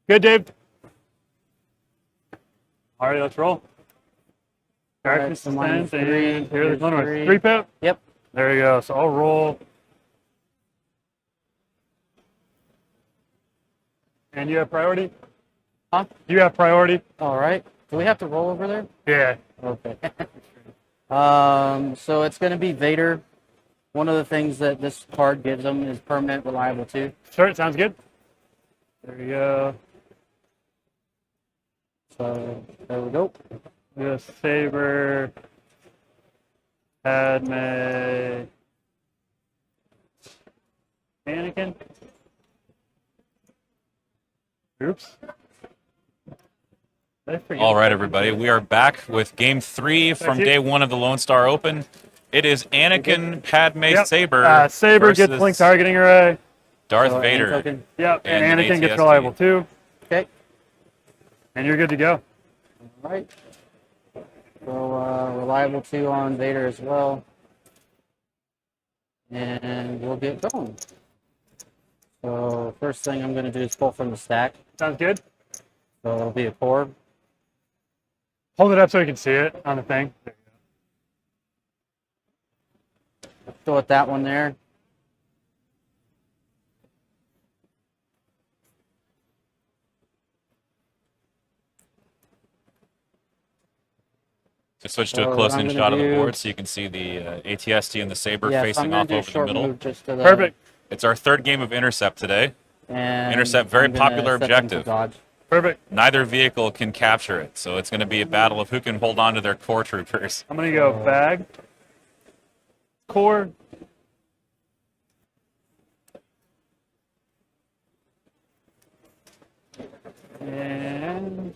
Good, Dave. All right, let's roll. Darkness so mine descends, is three, and here's here's one with three. 3 pip. Yep. There you go. So I'll roll. And you have priority? Huh? You have priority? All right. Do we have to roll over there? Yeah. Okay. So it's going to be Vader. One of the things that this card gives them is permanent reliable too. Sure, it sounds good. There you go. So there we go. The Saber, Padme, Anakin. Oops. All right, everybody. We are back with Game 3 from day 1 of the Lone Star Open. It is Anakin, Padme, Saber. Saber gets blink targeting array. Darth Vader. Yep, and Anakin gets ATST. reliable too. Okay. And you're good to go. All right. So reliable 2 on Vader as well. And we'll get going. So first thing I'm going to do is pull from the stack. Sounds good. So it'll be a core. Hold it up so you can see it on the thing. Go with that one there. To switch to a close-in shot of the board so you can see the ATST and the Saber facing off over the middle. Perfect. It's our third game of Intercept today. And Intercept, very popular objective. Perfect. Neither vehicle can capture it, so it's going to be a battle of who can hold on to their core troopers. I'm going to go bag, core, and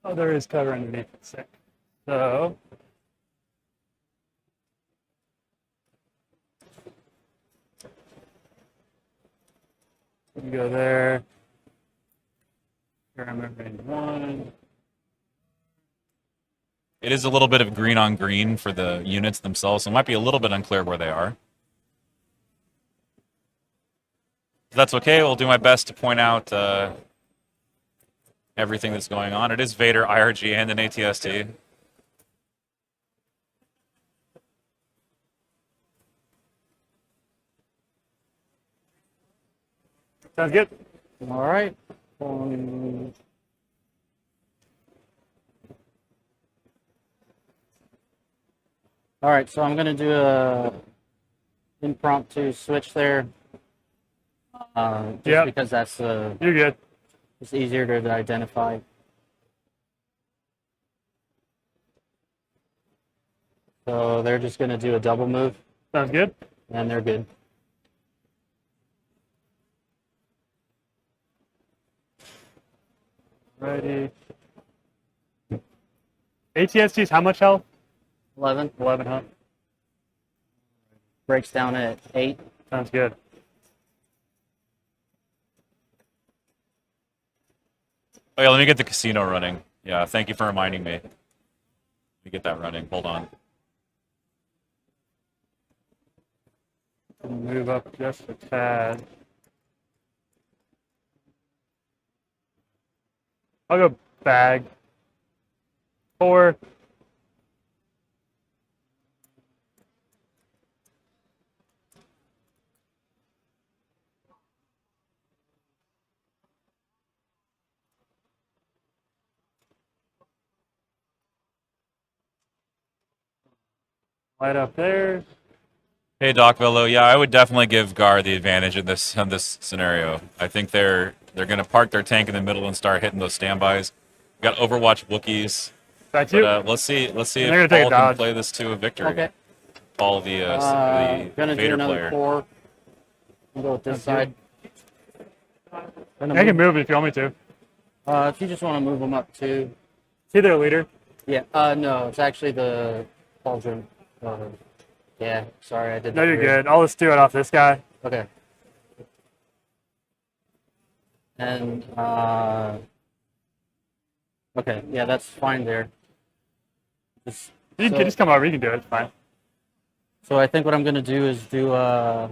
oh, there is cover underneath it. Sick. So we go there. Here I'm moving 1. It is a little bit of green on green for the units themselves, so it might be a little bit unclear where they are. That's okay. We'll do my best to point out everything that's going on. It is Vader, IRG, and an ATST. Sounds good. All right. All right, so I'm going to do a impromptu switch there. Just because that's you're good. It's easier to identify. So they're just going to do a double move. Sounds good. And they're good. Righty. ATST's how much health? 11. 11, huh? Breaks down at 8. Sounds good. Oh yeah, let me get the casino running. Yeah, thank you for reminding me. Let me get that running. Hold on. Move up just a tad. I'll go bag. 4. Light up there. Hey Doc Velo, yeah, I would definitely give Gar the advantage in this scenario. I think they're going to park their tank in the middle and start hitting those standbys. We got Overwatch Wookiees. That's you. Let's see if Paul can play this to a victory. Okay. Paul, the gonna Vader do another player. core. I'll go with this side. I can move it if you want me to. If you just want to move them up too. Is he their leader? Yeah. No, it's actually the Pauldron. Yeah. Sorry, I did. No, you're good. I'll just do it off this guy. Okay. And okay, yeah, that's fine there. You can just come over. You can do it. It's fine. So I think what I'm gonna do is do. I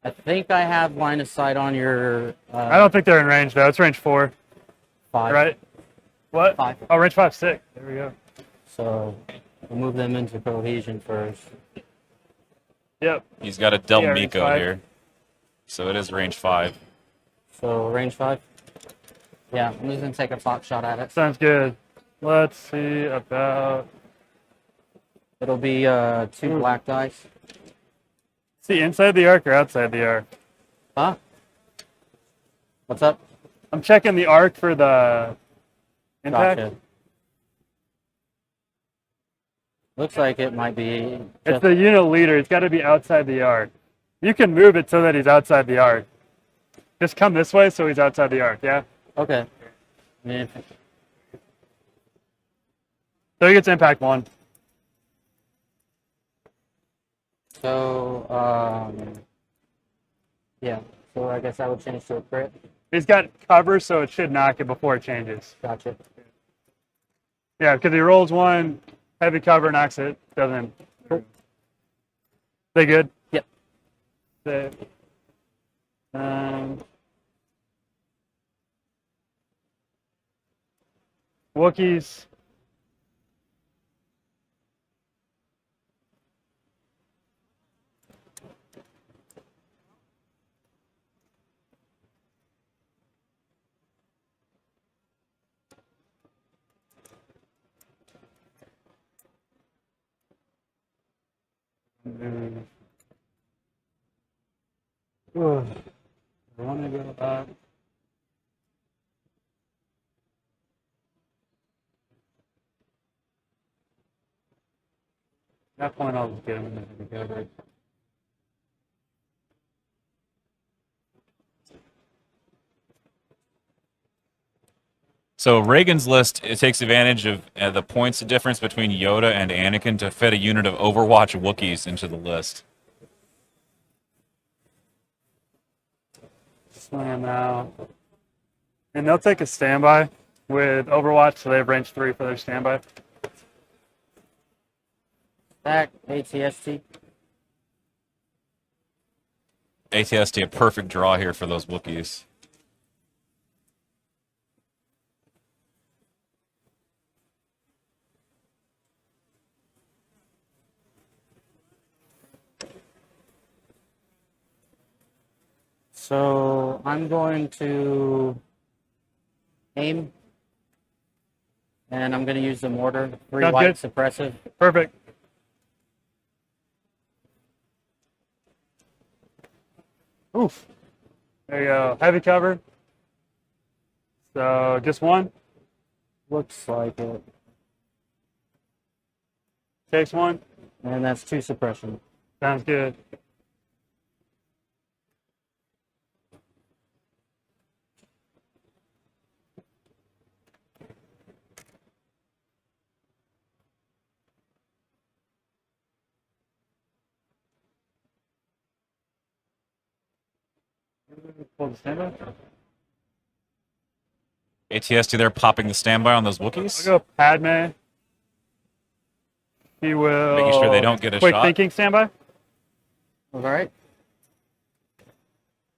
I think I have line of sight on your I don't think they're in range though. It's range 4, 5. right? What? 5. Oh, range 5, 6. There we go. So we'll move them into cohesion first. Yep. He's got a Del Yeah, range Miko 5. here. So it is range 5. So range 5. Yeah, I'm just gonna take a pot shot at it. Sounds good. Let's see about. It'll be 2 black dice. See, inside the arc or outside the arc? Huh? What's up? I'm checking the arc for the impact. Gotcha. Looks like it might be. It's the unit leader. It's got to be outside the arc. You can move it so that he's outside the arc. Just come this way so he's outside the arc, yeah? Okay. I mean, So he gets impact 1. so, yeah. So I guess I would change to a crit. He's got cover, so it should knock it before it changes. Gotcha. Yeah, because he rolls 1, heavy cover, knocks it, doesn't. Cool. They good? Yep. Save. Wookiees. I want to go back. At that point, I'll just get him in the together. So Reagan's list, it takes advantage of the points difference between Yoda and Anakin to fit a unit of Overwatch Wookiees into the list. Swing him out. And they'll take a standby with Overwatch, so they have range 3 for their standby. Stack ATST. ATST, a perfect draw here for those Wookiees. So I'm going to aim, and I'm going to use the mortar. 3 Sounds white good. suppressive. Perfect. Oof. There you go. Heavy cover. So just 1. Looks like it. Takes 1. And that's 2 suppression. Sounds good. Pull the standby. ATST, they're popping the standby on those I'll Wookiees. go Padme. He will. Making sure they don't get a quick shot. thinking standby. All right.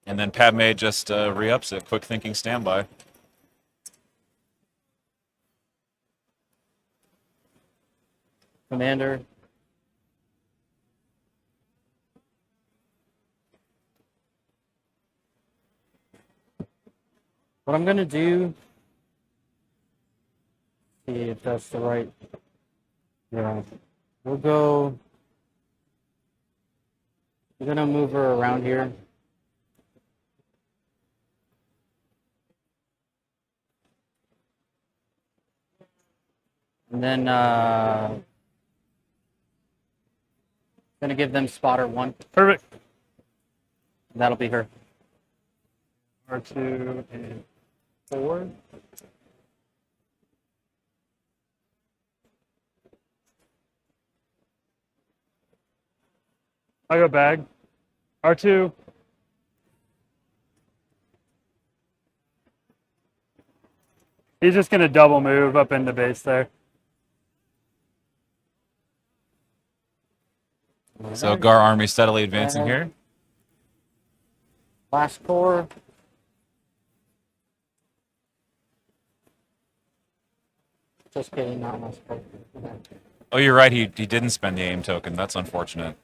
And then Padme just re-ups it. Quick thinking standby. Commander. What I'm going to do, see if that's the right, yeah, we'll go, we're going to move her around here. And then, going to give them spotter 1. Perfect. That'll be her. R2 and 4. I go bag. R2. He's just going to double move up into base there. So Gar Army steadily advancing here. Last core. Just kidding, not last core. Okay. Oh, you're right. He didn't spend the aim token. That's unfortunate.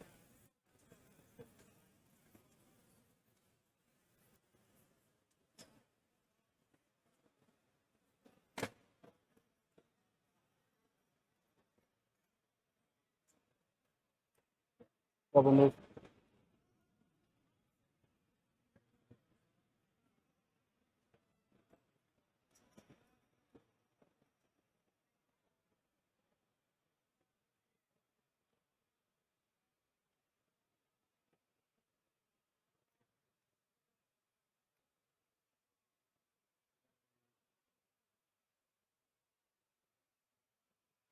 Double move.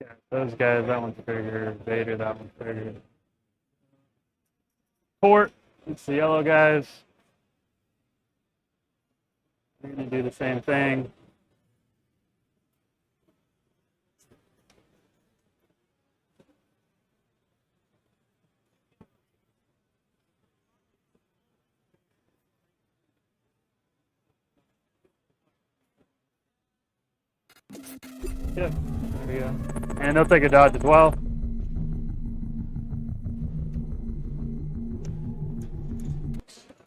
Yeah, those guys, that one's bigger. Vader, that one's bigger. Port, it's the yellow guys. We're gonna do the same thing. Yep, there we go. And they'll take a dodge as well.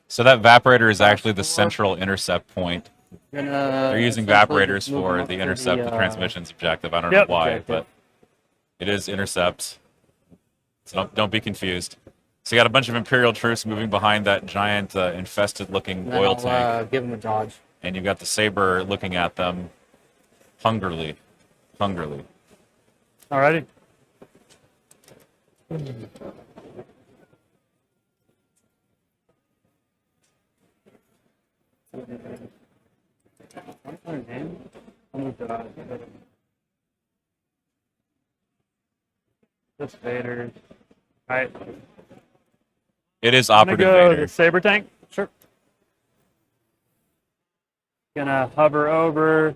So that evaporator is actually the central intercept point. They're using evaporators for the intercept the transmissions objective. I don't know why, objective. but it is intercept. So don't be confused. So you got a bunch of Imperial troops moving behind that giant infested-looking oil tank. Give them a dodge. And you've got the Saber looking at them hungrily. Hungrily. Alrighty. What's her name? Oh my god. This Vader. Alright. It is I'm gonna operative go Vader. the Saber tank. Sure. Gonna hover over.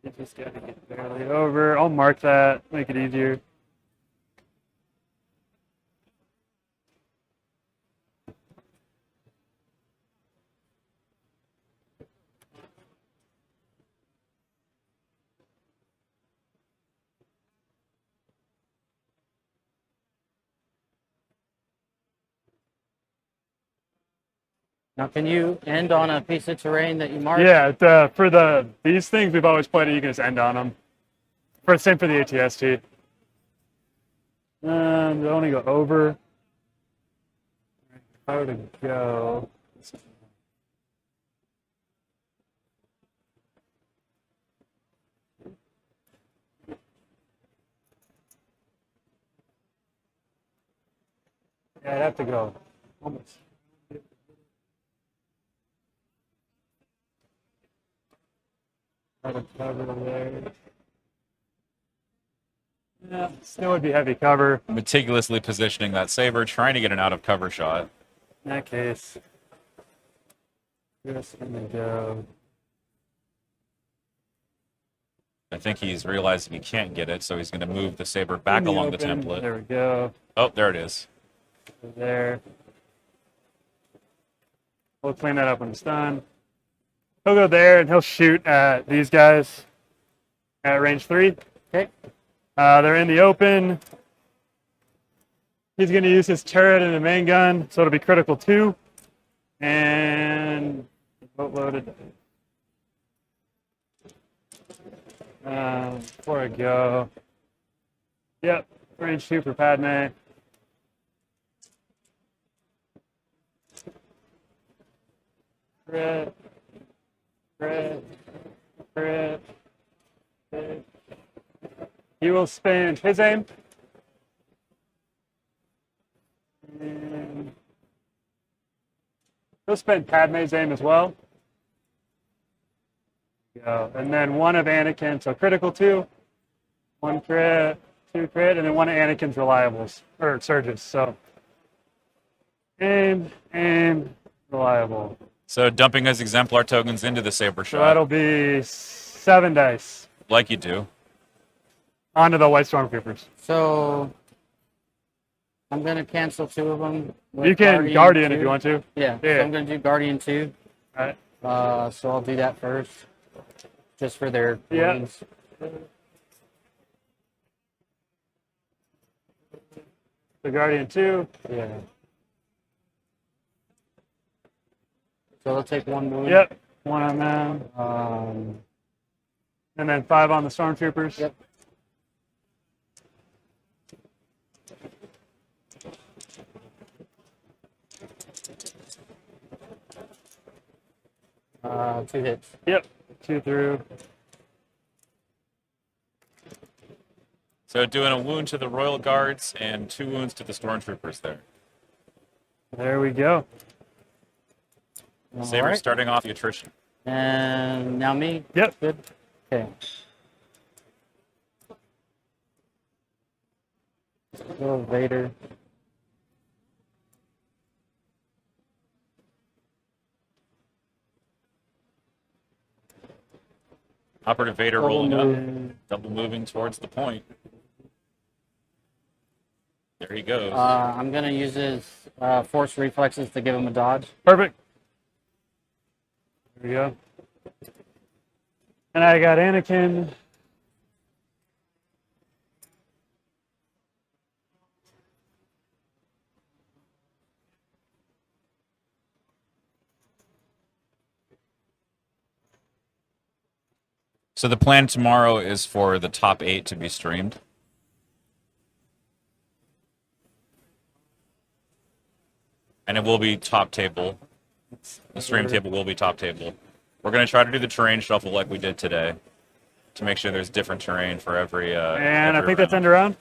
You just gotta get barely over. I'll mark that, make it easier. Now, can you end on a piece of terrain that you marked? Yeah, for these things we've always played it, you can just end on them. Same for the ATST. I want to go over. How to go? Yeah, I'd have to go almost. Cover there. Yeah, still would be heavy cover. Meticulously positioning that Saber, trying to get an out-of-cover shot. In that case, just gonna go. I think he's realizing he can't get it, so he's going to move the Saber back in along the open. template. There we go. Oh, there it is. There. We'll clean that up when it's done. He'll go there and he'll shoot at these guys at range 3. Okay. They're in the open. He's going to use his turret and a main gun, so it'll be critical 2. And boat loaded. Before I go, yep, range 2 for Padme. Crit, crit, crit, crit. He will spend his aim. And he'll spend Padme's aim as well. Go. And then one of Anakin, so critical 2, 1 crit, 2 crit, and then one of Anakin's reliables, or surges. So aim, reliable. So dumping his exemplar tokens into the Saber So shot, that'll be 7 dice. like you do. onto the white stormtroopers. So I'm gonna cancel 2 of them. You can Guardian if you want to. Yeah. Yeah. So I'm gonna do Guardian 2. All right. So I'll do that first, just for their Yeah. wounds. The Guardian 2. Yeah. So they'll take 1 wound. Yep. 1 on them. And then 5 on the stormtroopers. Yep. Two hits. Yep. 2 through. So doing a wound to the Royal Guards and 2 wounds to the Stormtroopers there. There we go. Saber Alright. starting off the attrition. And now me. Yep. Good. Okay. Go Vader. Operative Vader Double rolling move. up, double moving towards the point. There he goes. I'm gonna use his force reflexes to give him a dodge. Perfect. There we go. And I got Anakin. So the plan tomorrow is for the top 8 to be streamed. And it will be top table. The stream table will be top table. We're going to try to do the terrain shuffle like we did today to make sure there's different terrain for every And I every think that's round. end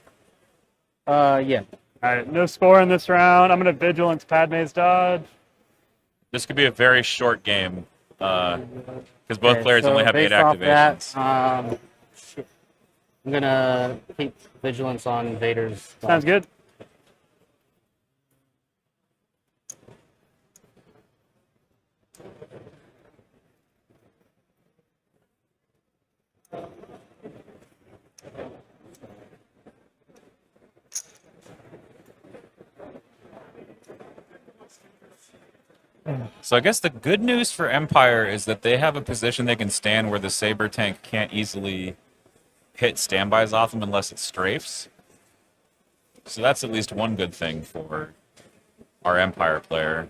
around. Yeah. All right, no score in this round. I'm going to Vigilance Padme's dodge. This could be a very short game because both Okay, players so only have 8 based off activations. that, I'm gonna keep vigilance on Vader's. Sounds good. So I guess the good news for Empire is that they have a position they can stand where the Saber tank can't easily hit standbys off them unless it strafes. So that's at least one good thing for our Empire player.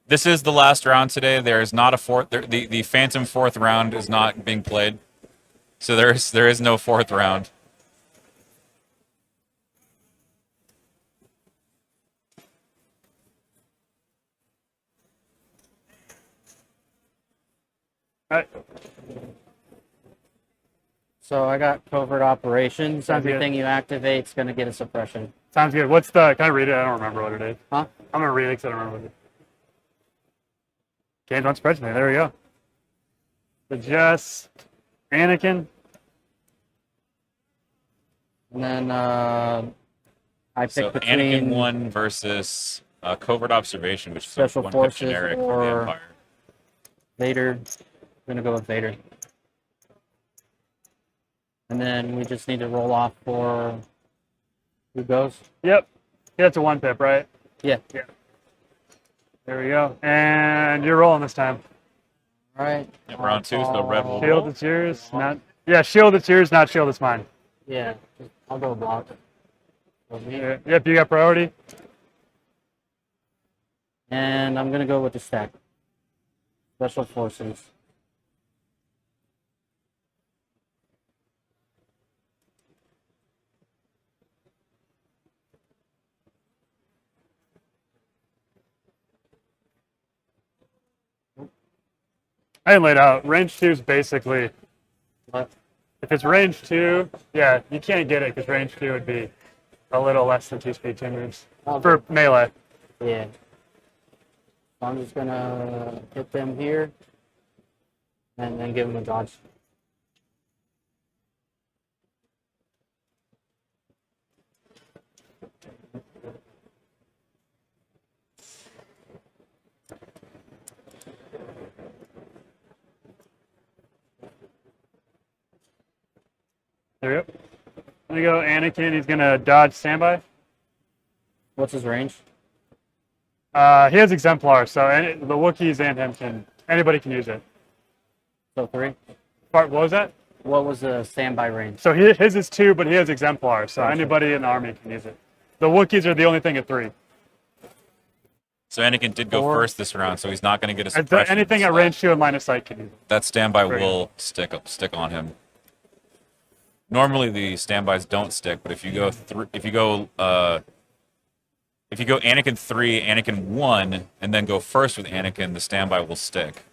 This is the last round today. There is not a fourth. The Phantom 4th round is not being played, so there is no 4th round. All right. So I got covert operations. Sounds good. Everything you activate is gonna get a suppression. Sounds good. What's the? Can I read it? I don't remember what it is. Huh? I'm gonna read it because I don't remember what it is. Games on spreadsheet. There we go. Adjust Anakin. And then I pick So between Anakin 1 versus covert observation, which is Special one Forces generic for the or- Empire. Vader. I'm gonna go with Vader. And then we just need to roll off for who goes. Yep. Yeah, it's a 1 pip, right? Yeah. There we go. And you're rolling this time. All right. Yeah, round 2 is the Rebel. Shield, it's yours. Not. Yeah, shield, it's yours. Not shield, it's mine. Yeah. I'll go block. Yeah. Yep, you got priority. And I'm gonna go with the stack. Special Forces. I didn't lay it out. Range 2 is basically, What? if it's range 2, yeah, you can't get it because range 2 would be a little less than 2 speed 10 moves for melee. Yeah. So I'm just gonna hit them here and then give them a dodge. There we go. There we go. Anakin, he's going to dodge standby. What's his range? He has exemplar, so the Wookiees and him anybody can use it. So 3. What was that? What was the standby range? So his is 2, but he has exemplar, so Gotcha. anybody in the army can use it. The Wookiees are the only thing at 3. So Anakin did go 4. first this round, so he's not going to get a suppression. Anything at so range 2 and line of sight can use it. that standby Very will stick on him. Normally the standbys don't stick, but if you go Anakin 3, Anakin 1, and then go first with Anakin, the standby will stick.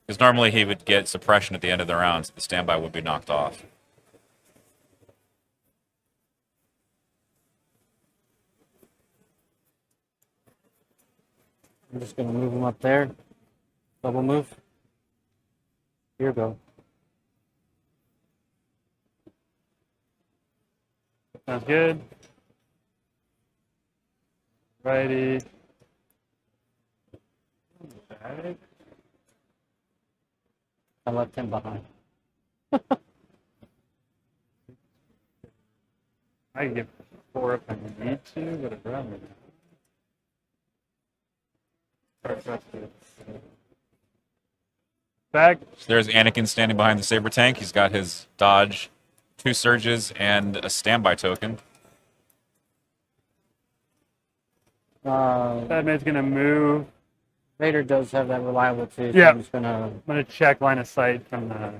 Because normally he would get suppression at the end of the round, so the standby would be knocked off. I'm just going to move him up there. Double move. Here we go. Sounds good. Righty. Okay. I left him behind. I can get 4 if I need to, but I'd rather not. Alright, that's good. Back. So there's Anakin standing behind the Saber tank. He's got his dodge, 2 surges, and a standby token. Padme's gonna move. Vader does have that reliable too. So Yeah. I'm just going to. I'm gonna check line of sight from the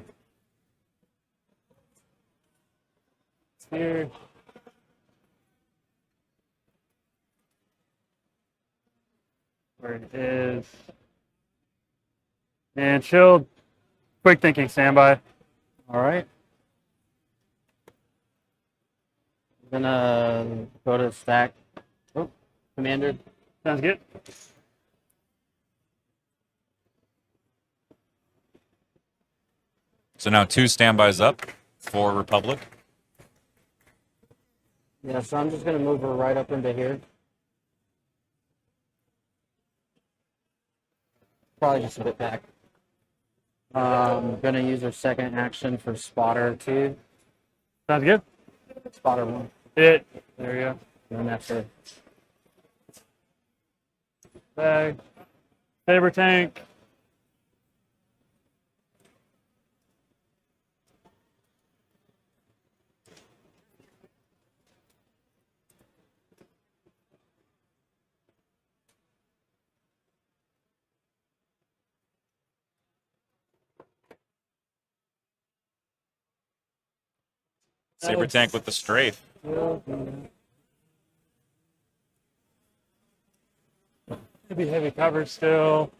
here. Where it is. And shield. Quick thinking standby. All right. I'm gonna go to stack. Oh, Commander. Sounds good. So now 2 standbys up for Republic. Yeah, so I'm just gonna move her right up into here. Probably just a bit back. Gonna use her second action for spotter 2. Sounds good. Spotter 1. Hit. There we go. And that's her. Bag. Saber tank. Saber tank with the strafe. Maybe heavy cover still.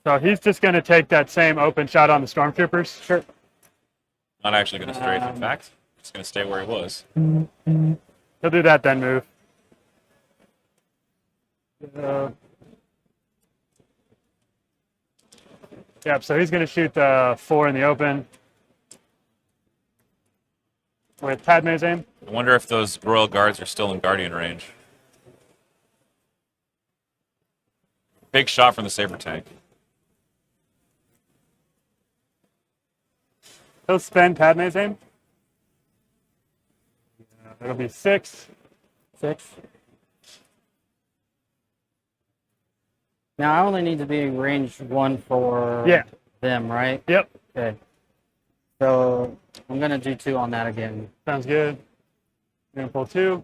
So he's just going to take that same open shot on the stormtroopers. Sure. Not actually going to strafe, in fact. Just going to stay where he was. He'll do that then move. Yep, so he's going to shoot the 4 in the open with Padme's aim. I wonder if those Royal Guards are still in Guardian range. Big shot from the Saber tank. He'll spend Padme's aim. It'll be 6. 6. Now I only need to be range 1 for them, right? Yep. Okay. So I'm gonna do 2 on that again. Sounds good. Gonna pull 2.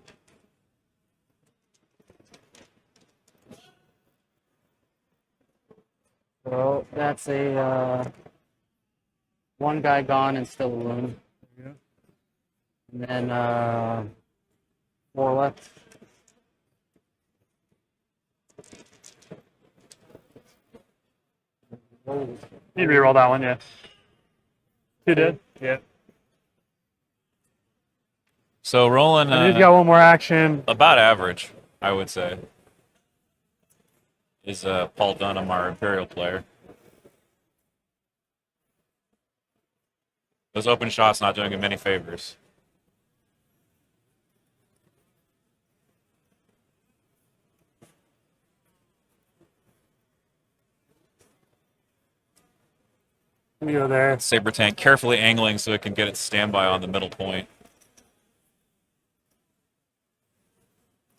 So that's a 1 guy gone and still a wound. Yeah. And then 4 left. You reroll that one, yeah. 2 did. Yeah. So rolling And he's got one more action. about average, I would say, is Paul Dunham, our Imperial player. Those open shots not doing him any favors. Let me go there. Saber tank carefully angling so it can get its standby on the middle point.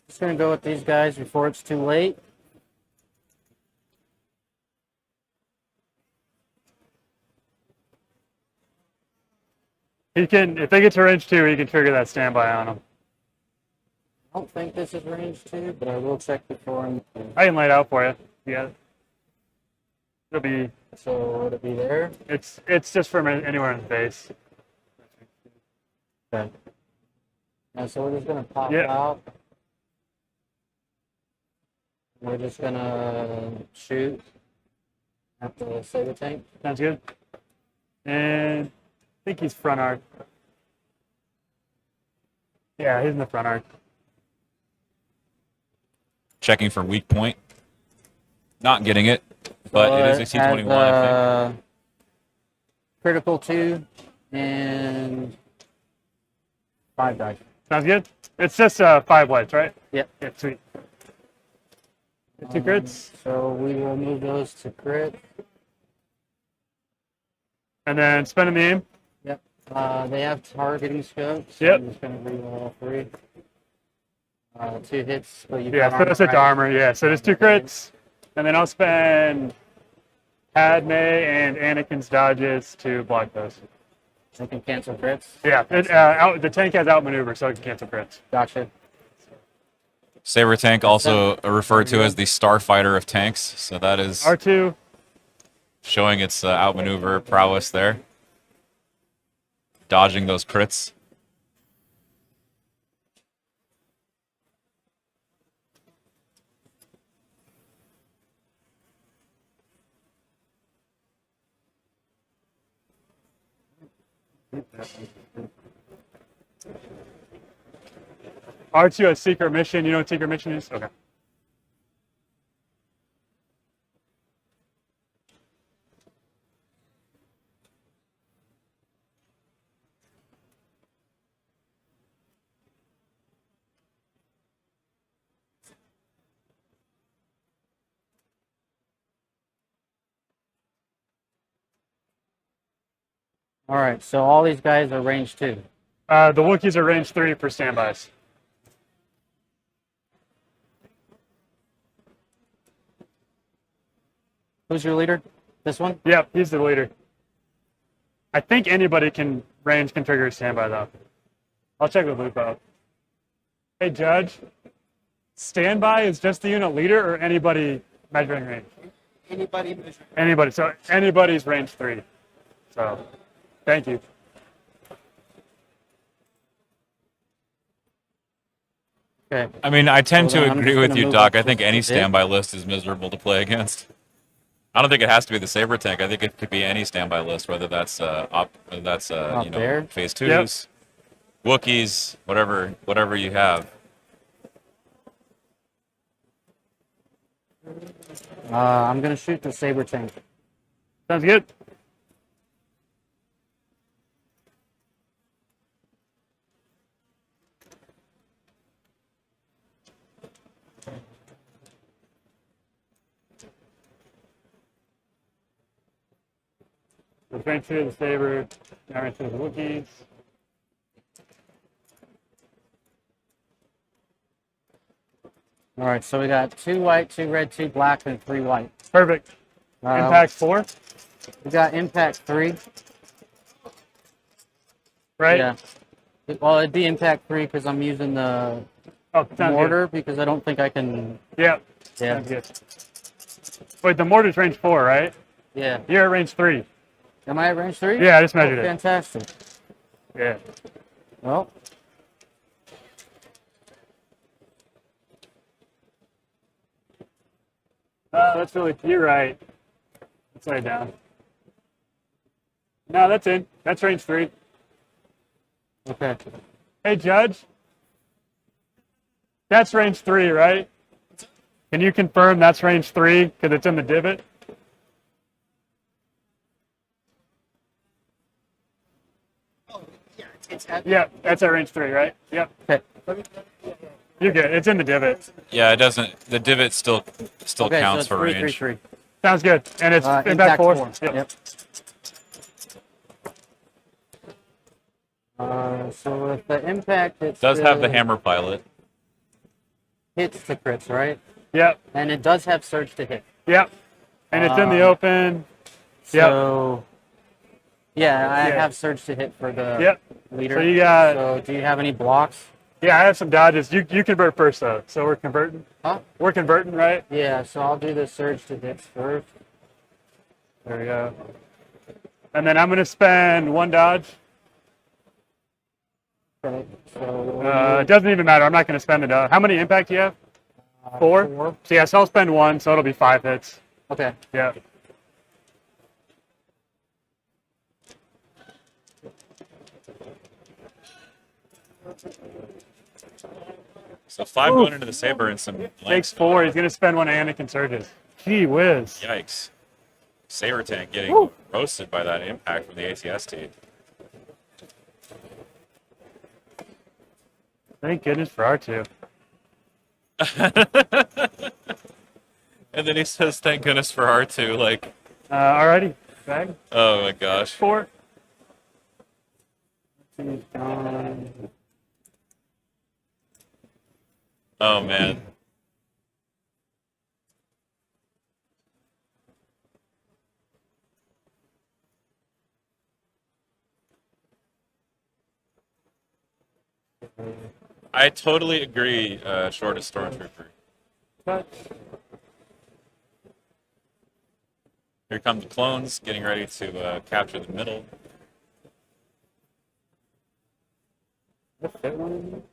Just gonna go with these guys before it's too late. He can, if they get to range 2, he can trigger that standby on them. I don't think this is range 2, but I will check before I'm. I can lay it out for you. Yeah. It'll be. So it'll be there. It's just from anywhere in the base. Okay. And so we're just gonna pop Yeah. out. We're just gonna shoot at the Saber tank. Sounds good. And I think he's front arc. Yeah, he's in the front arc. Checking for weak point. Not getting it, but it is a C-21, I think. Critical 2 and 5 dice. Sounds good. It's just 5 whites, right? Yep. Yeah, sweet. 2 crits. So we will move those to crit. And then spending the aim. Yep. They have targeting scopes. So Yep. I'm just going to reroll all 3. 2 hits. But you've Yeah, got so that's it to right? armor. Yeah, so there's 2 crits. And then I'll spend Padme and Anakin's dodges to block those. They can cancel crits. Yeah, the tank has outmaneuver, so it can cancel crits. Gotcha. Saber tank also referred to as the starfighter of tanks, so that is R2. showing its outmaneuver prowess there. Dodging those crits. R2 has secret mission. You know what secret mission is? Okay. All right. So all these guys are range 2. The Wookiees are range 3 for standbys. Who's your leader? This one? Yep, he's the leader. I think anybody can trigger a standby though. I'll check with Lupo. Hey Judge, standby is just the unit leader or anybody measuring range? Anybody measuring. Anybody. So anybody's range 3. So thank you. Okay. I mean, I tend So to then I'm agree just with gonna you, move Doc. up I to think any the standby list is miserable to play against. I don't think it has to be the Saber tank. I think it could be any standby list, whether that's there. phase 2s, Wookiees, whatever you have. I'm gonna shoot the Saber tank. Sounds good. Range 2 of the Saber, now range 2 of the Wookiees. All right. So we got 2 white, 2 red, 2 black, and 3 white. Perfect. Impact 4, We got impact 3. right? Yeah. Well, it'd be impact 3 because I'm using the Oh, sounds mortar because I don't think I can. good. Yeah. Yeah. Sounds good. Wait, the mortar's range 4, right? Yeah. You're at range 3. Am I at range 3? Yeah, I just measured it. Fantastic. Yeah. Well, That's really, you're right. Let's lay it down. No, that's in. That's range 3. okay. Hey, Judge. That's range 3, right? Can you confirm that's range 3 because it's in the divot? Oh, yeah, it's at. Yeah, that's at range 3, right? Yep. Okay. You're good. It's in the divot. Yeah, it doesn't. The divot still Okay. counts So for it's 3, range. 3, 3. Sounds good. And it's impact 4. Yep. So if the impact hits Does have the hammer pilot. hits the crits, right? Yep. And it does have surge to hit. Yep. And it's in the open. So yeah, I Yeah. have surge to hit for the Yep. leader. So you got. So do you have any blocks? Yeah, I have some dodges. You convert first though. So we're converting. Huh? We're converting, right? Yeah, so I'll do the surge to hits first. There we go. And then I'm gonna spend one dodge. Okay, so It doesn't even matter. I'm not gonna spend it. How many impact do you have? 4? 4. So yeah, so I'll spend 1, so it'll be 5 hits. Okay. Yeah. So 5 going into the Saber and some Takes blanks. 4. He's gonna spend one Anakin surges. Gee whiz. Yikes. Saber tank getting roasted by that impact from the ATST. Thank goodness for R2. And then he says, thank goodness for R2. Like, Alrighty. Bag. oh my gosh. 4. Oh man. I totally agree, shortest stormtrooper. Touch. Here come the clones, getting ready to capture the middle. Fit one.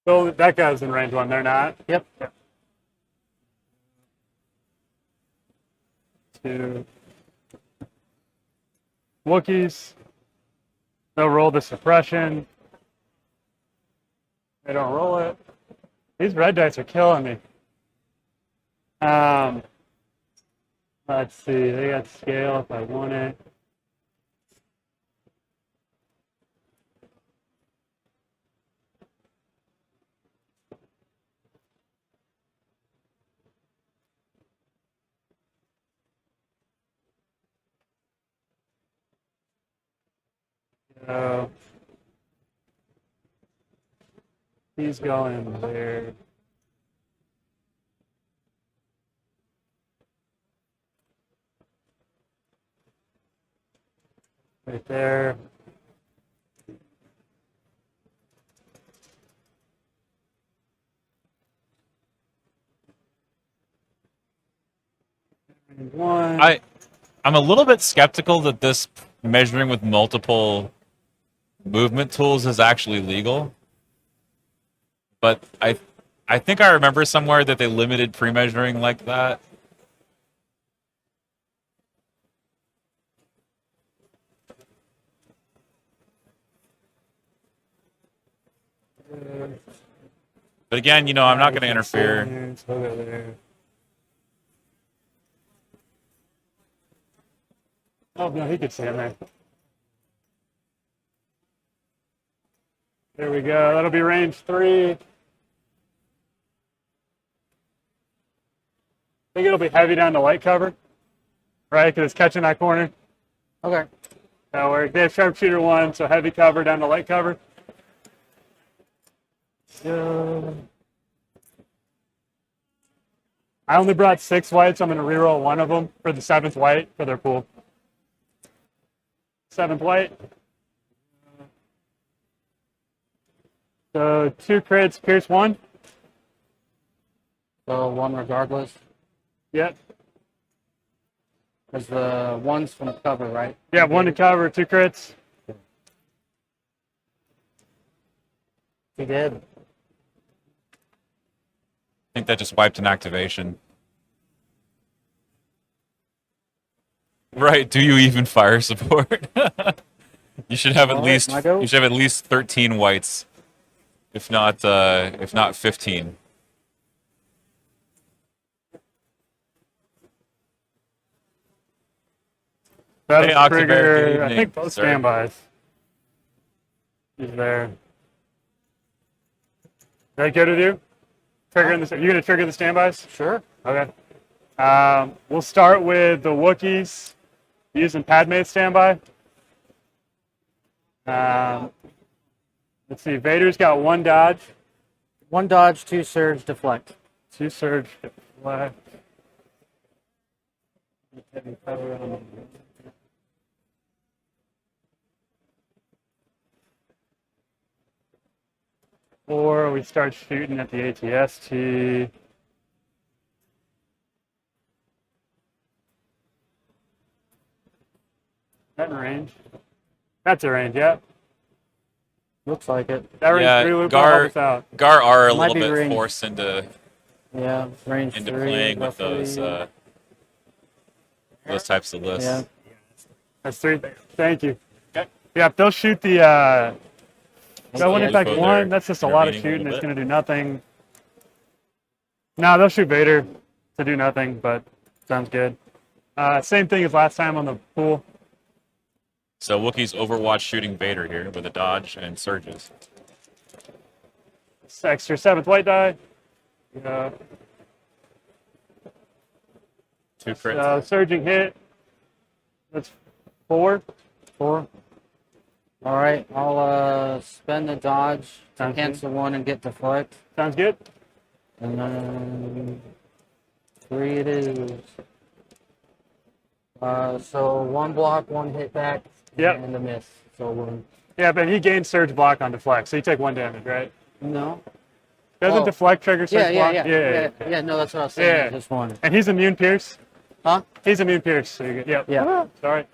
So that guy's in range 1. They're not. Yep. 2. Wookiees. They'll roll the suppression. They don't roll it. These red dice are killing me. Let's see. They got scale if I want it. So he's going there. Right there. And 1. I'm a little bit skeptical that this measuring with multiple movement tools is actually legal. But I think I remember somewhere that they limited pre-measuring like that. But again, you know, I'm not going to interfere. Oh, no, he could stand there. There we go. That'll be range 3. I think it'll be heavy down to light cover, right? Because it's catching that corner. Okay. That'll work. They have sharpshooter 1, so heavy cover down to light cover. I only brought 6 whites. I'm going to reroll 1 of them for the 7th white for their pool. 7th white. So 2 crits, pierce 1. So 1 regardless. Yep. Because the 1's from cover, right? Yeah, 1 to cover, 2 crits. He did. I think that just wiped an activation. Right, do you even fire support? You should have at All right, least my go. you should have at least 13 whites. If not 15. That'll Hey, Octabear, trigger, good I evening, think, both sir. standbys. He's there. That good with you? Triggering the, you gonna trigger the standbys? Sure. Okay. We'll start with the Wookiees using Padme's standby. Let's see. Vader's got 1 dodge, 1 dodge, 2 surge, deflect. 2 surge, deflect. Heavy cover on- Or we start shooting at the ATST. That in range? That's a range, yeah. Looks like it. That range Yeah, 3 loop will help us out. Gar are a Might little be bit range. forced into Yeah, range 3. playing with roughly. those types of lists. Yeah. That's 3. Thank you. Yeah, if they'll shoot the that one Yeah, impact Info 1, there, that's just a lot of intervening a shooting. little It's bit. going to do nothing. No, they'll shoot Vader to do nothing, but sounds good. Same thing as last time on the pool. So Wookiees Overwatch shooting Vader here with a dodge and surges. It's extra 7th white die. 2 crits. Surging hit. That's 4. 4. All right, I'll spend the dodge to Sounds good. cancel 1 and get deflect. Sounds good. And then 3 it is. So 1 block, 1 hit back, Yep. and a miss. So 1. Yeah, but he gains surge block on deflect, so you take 1 damage, right? No. Doesn't Oh. deflect trigger surge block? Yeah, no, that's what I was saying. Yeah. Just 1. And he's immune pierce. Huh? He's immune pierce, so you get, yep. Yeah. Sorry.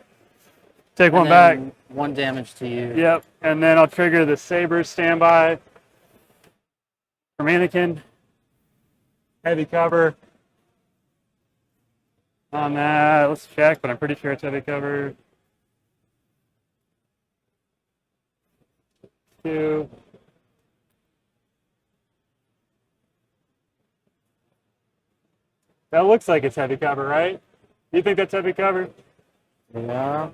Take 1 And back. then 1 damage to you. Yep, and then I'll trigger the Saber standby from Anakin. Heavy cover on that. Let's check, but I'm pretty sure it's heavy cover. 2. That looks like it's heavy cover, right? You think that's heavy cover Yeah.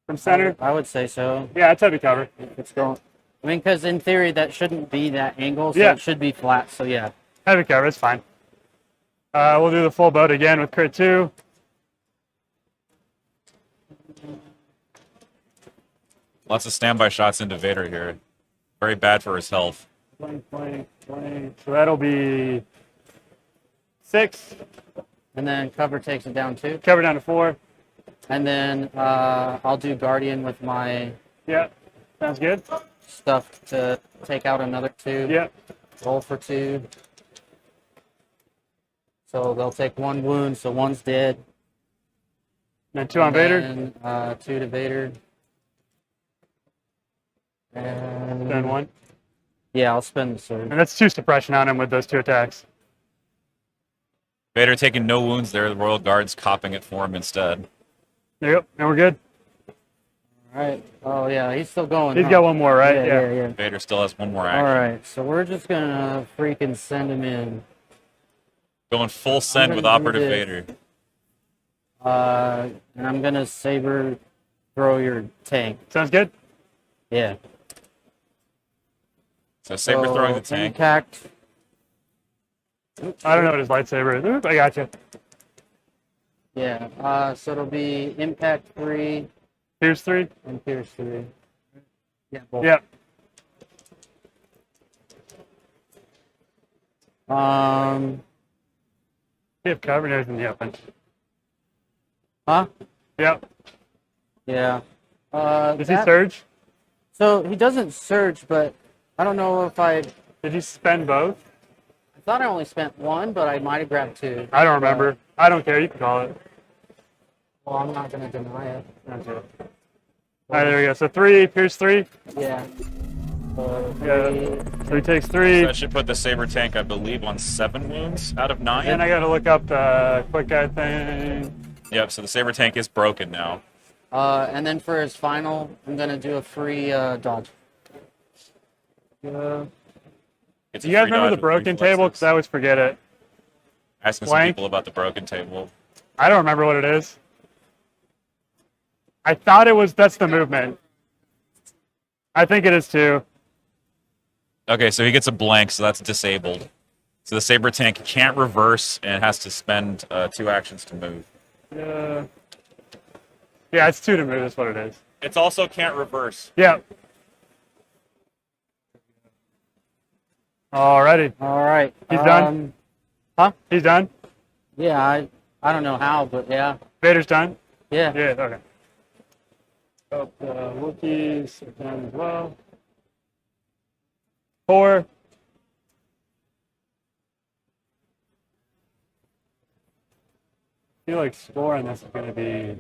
from center? I would say so. Yeah, it's heavy cover. It's going. I mean, because in theory that shouldn't be that angle, so Yeah. it should be flat. So yeah. Heavy cover, it's fine. We'll do the full boat again with crit 2. Lots of standby shots into Vader here. Very bad for his health. 20. So that'll be 6. And then cover takes it down 2. Cover down to 4. And then I'll do Guardian with my Yeah, sounds good. stuff to take out another 2. Yeah, Roll for 2. So they'll take 1 wound, so 1's dead. then 2 on Vader. And 2 to Vader. And Then 1. Yeah, I'll spend the surge. And that's 2 suppression on him with those 2 attacks. Vader taking no wounds there. The Royal Guard's copping it for him instead. Yep, and we're good. All right. Oh yeah, he's still going. He's huh? got 1 more, right? Yeah. Vader still has 1 more All action. right, so we're just gonna freaking send him in. Going full send with gonna do Operative this. Vader. And I'm gonna Saber throw your tank. Sounds good? Yeah. So Saber So, throwing the tank. Impact. I don't know what his lightsaber is. Oop, I got you. Yeah. So it'll be impact 3 Here's 3. and pierce 3. Yeah. Both. Yep. You have cover and everything in the open. Huh? Yep. Yeah. Does he that- surge? So he doesn't surge, but I don't know if I Did you spend both? thought I only spent one, but I might have grabbed two. I don't remember. I don't care. You can call it. Well, I'm not going to deny it. Okay. All right, there we go. So 3, Pierce 3. Yeah. So Yeah. So he takes 3. That should put the Saber tank, I believe, on 7 wounds out of 9. And I got to look up the quick guy thing. Yep, so the Saber tank is broken now. and then for his final, I'm going to do a free dodge. It's a You guys free remember dodge the with broken reflexes. table? Because I always forget it. Asking some Blank. people about the broken table. I don't remember what it is. I thought it was, that's the movement. I think it is too. Okay, so he gets a blank, so that's disabled. So the Saber tank can't reverse and has to spend 2 actions to move. Yeah, it's 2 to move, that's what it is. It's also can't reverse. Yeah. Alrighty. All right. He's done? Huh? He's done? Yeah, I don't know how, but yeah. Vader's done? Yeah. Yeah, okay. Oh, the Wookiees are done as well. 4. I feel like score on this is going to be.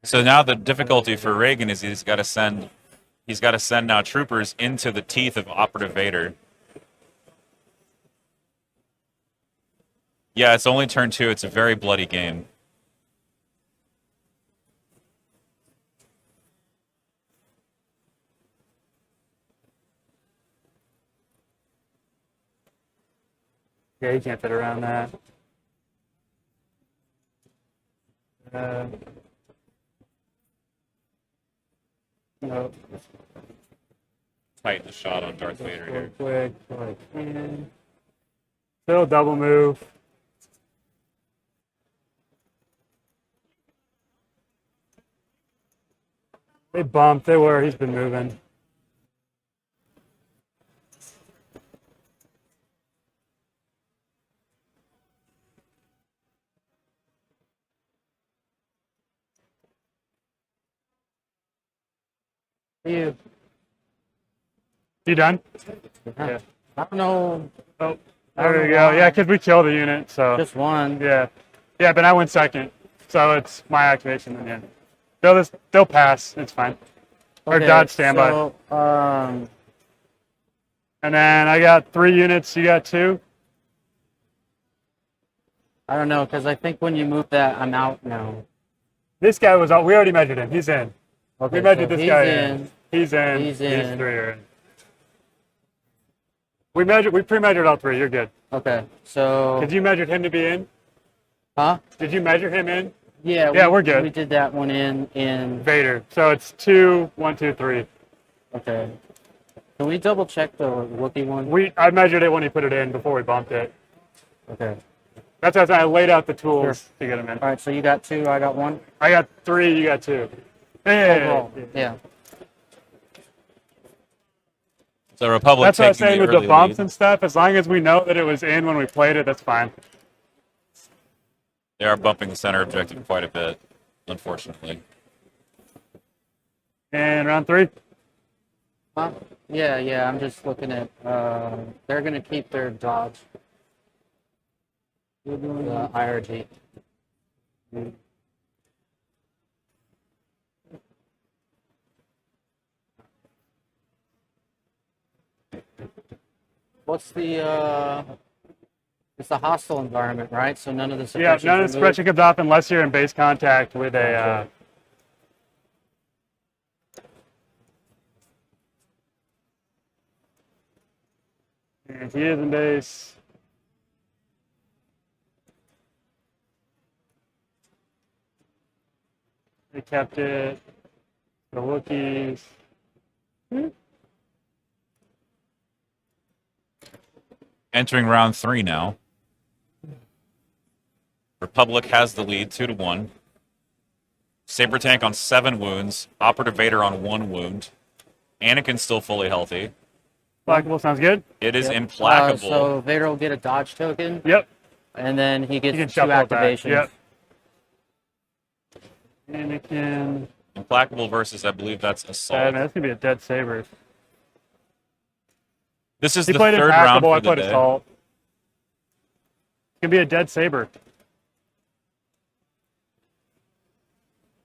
So now the difficulty for Reagan is he's got to send now troopers into the teeth of Operative Vader. Yeah, it's only turn 2. It's a very bloody game. Yeah, you can't fit around that. No. Tighten the shot on Darth Vader Real here. quick, so I can. Still double move. They bumped. They were. He's been moving. You. You done? Yeah. I don't know. Oh, there we go. Yeah, because we killed the unit. So Just one. yeah, yeah. But I went second, so it's my activation in the end. They'll pass. It's fine. Or Okay, dodge standby. So, And then I got 3 units. You got 2. I don't know, because I think when you move that, I'm out now. This guy was out. We already measured him. He's in. Okay, We measured so this he's guy in. He's in. He's These in. 3 are in. We pre-measured all 3. You're good. Okay, so. Did you measure him to be in? Huh? Did you measure him in? Yeah, Yeah, we're good. We did that one in. Vader. So it's 2, 1, 2, 3. Okay. Can we double check the Wookiee one? I measured it when he put it in before we bumped it. Okay. That's why I laid out the tools to get him in. All right, so you got 2, I got 1. I got 3. You got 2. Hey. Overall. Yeah. So Republic That's what I was taking saying the with the early bumps lead. and stuff. As long as we know that it was in when we played it, that's fine. They are bumping the center objective quite a bit, unfortunately. And round 3. Huh? Yeah, I'm just looking at, they're going to keep their dodge. The IRG. What's the, it's a hostile environment, right? So none of the Yeah, suppressions none of are the suppression comes off unless you're in base contact with a. Gotcha. And he is in base. They kept it. The Wookiees. Entering round 3 now. Republic has the lead, 2-1. Saber tank on 7 wounds. Operative Vader on 1 wound. Anakin's still fully healthy. Implacable sounds good. It is Yep. implacable. So Vader will get a dodge token, Yep. and then he gets You can 2 shuffle it back. activations. Yep. Anakin. Implacable versus, I believe that's Assault. Man, that's gonna be a dead Saber. This is He the played third round Impeccable. for I the played day. Assault. It's gonna be a dead Saber.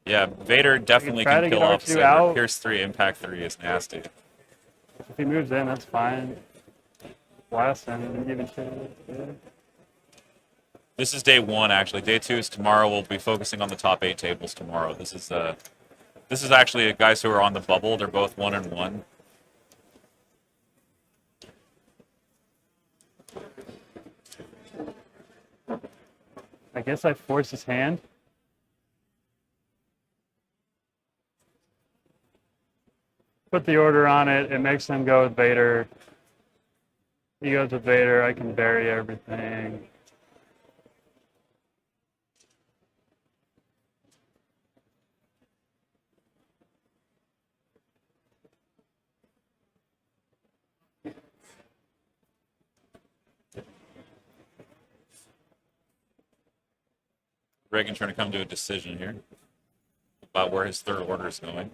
Yeah, Vader definitely try can to get kill off R2 Saber. out. Pierce 3, Impact 3 is nasty. If he moves in, that's fine. Blast him and even shit. This is day 1, actually. Day 2 is tomorrow. We'll be focusing on the top 8 tables tomorrow. This is actually guys who are on the bubble. They're both 1-1. I guess I force his hand. Put the order on it. It makes him go with Vader. He goes with Vader. I can bury everything. Reagan trying to come to a decision here about where his third order is going.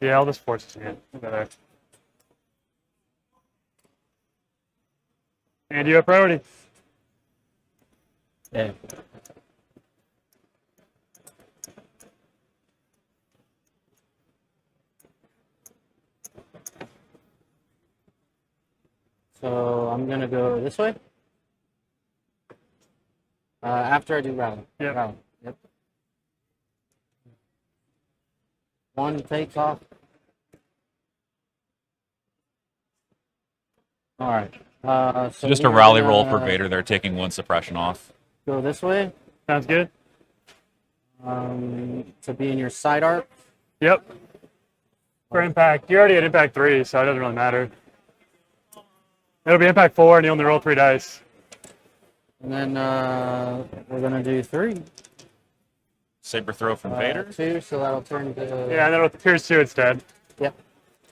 Yeah, I'll just force his hand. Over there. And you have priority. Yeah. So I'm gonna go this way. After I do rally. Yep. Rally. Yep. One takes off. All right. So Just a we're rally gonna roll for Vader. They're taking 1 suppression off. Go this way Sounds good? to be in your side arc. Yep. For impact. You already had impact 3, so it doesn't really matter. It'll be impact 4, and you only roll 3 dice. And then we're gonna do 3. Saber throw from Vader. 2, so that'll turn to. Yeah, and then with Pierce 2, it's dead. Yep.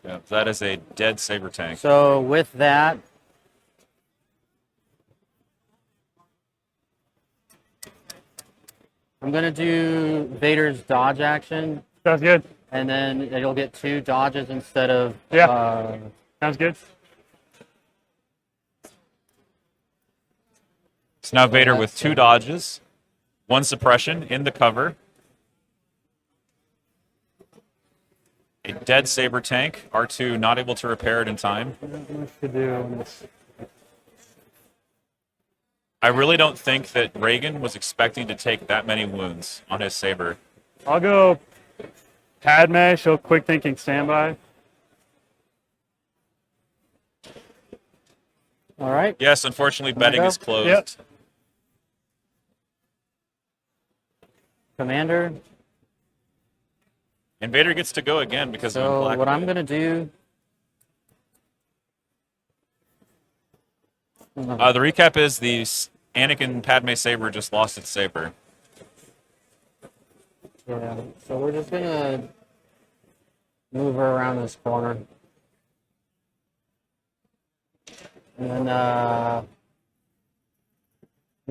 Yeah, that is a dead Saber tank. So with that, I'm gonna do Vader's dodge action, Sounds good. and then it'll get 2 dodges instead of. Yeah. Sounds good. So now Vader with 2 dodges, 1 suppression in the cover. A dead Saber tank. R2 not able to repair it in time. Not much to do on this. I really don't think that Reagan was expecting to take that many wounds on his Saber. I'll go Padme. She'll quick thinking standby. All right. Yes, unfortunately, I betting go? is closed. Yep. Commander. And Vader gets to go again because of So black. what I'm gonna do. The recap is the Anakin Padme Saber just lost its Saber. Yeah. So we're just gonna move her around this corner. And then I'm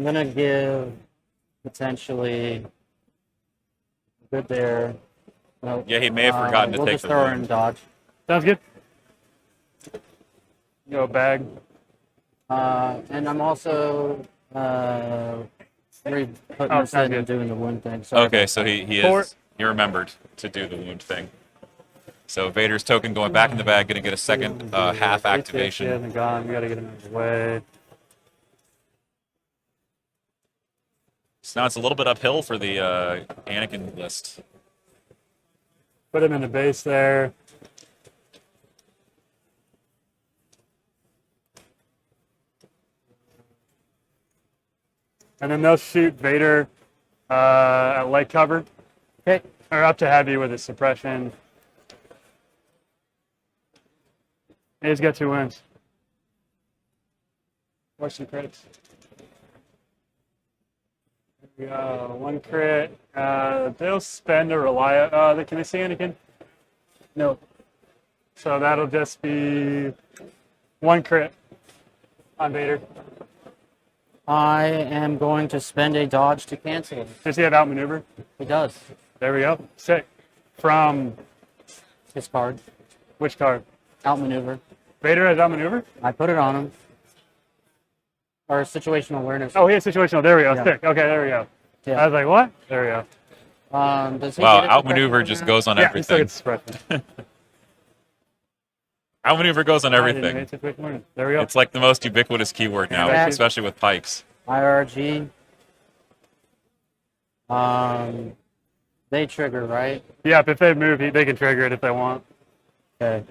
gonna give potentially good there. No, Yeah, he may have forgotten to we'll take just the throw her wound. in dodge. Sounds good. Go bag. And I'm also putting Oh, this sounds in and good. doing the wound thing. Sorry Okay, about so that. he remembered to do the wound thing. So Vader's token going back in the bag, going to get a second half He activation. hasn't gone. We gotta get him out of the way. So now it's a little bit uphill for the Anakin list. Put him in the base there. And then they'll shoot Vader at light cover, Okay. or up to heavy with his suppression. He's got 2 wins. Watch some crits. There we go. 1 crit. They'll spend a rely. Can they see Anakin? No. So that'll just be 1 crit on Vader. I am going to spend a dodge to cancel it. Does he have outmaneuver? He does. There we go. Sick. From His card. Which card? Outmaneuver. Vader has outmaneuver? I put it on him. Or situational awareness. Oh, he has situational. There we go. Yeah. Sick. Okay, there we go. Yeah. I was like, what? There we go. Does he Wow, get a outmaneuver suppression just from that? goes on Yeah, he still everything. gets suppression. Outmaneuver goes on I didn't everything. hate situational awareness. There we go. It's like the most ubiquitous keyword now, Yeah. especially with pikes. IRG. They trigger, right? Yeah, if they move, they can trigger it if they want. Okay.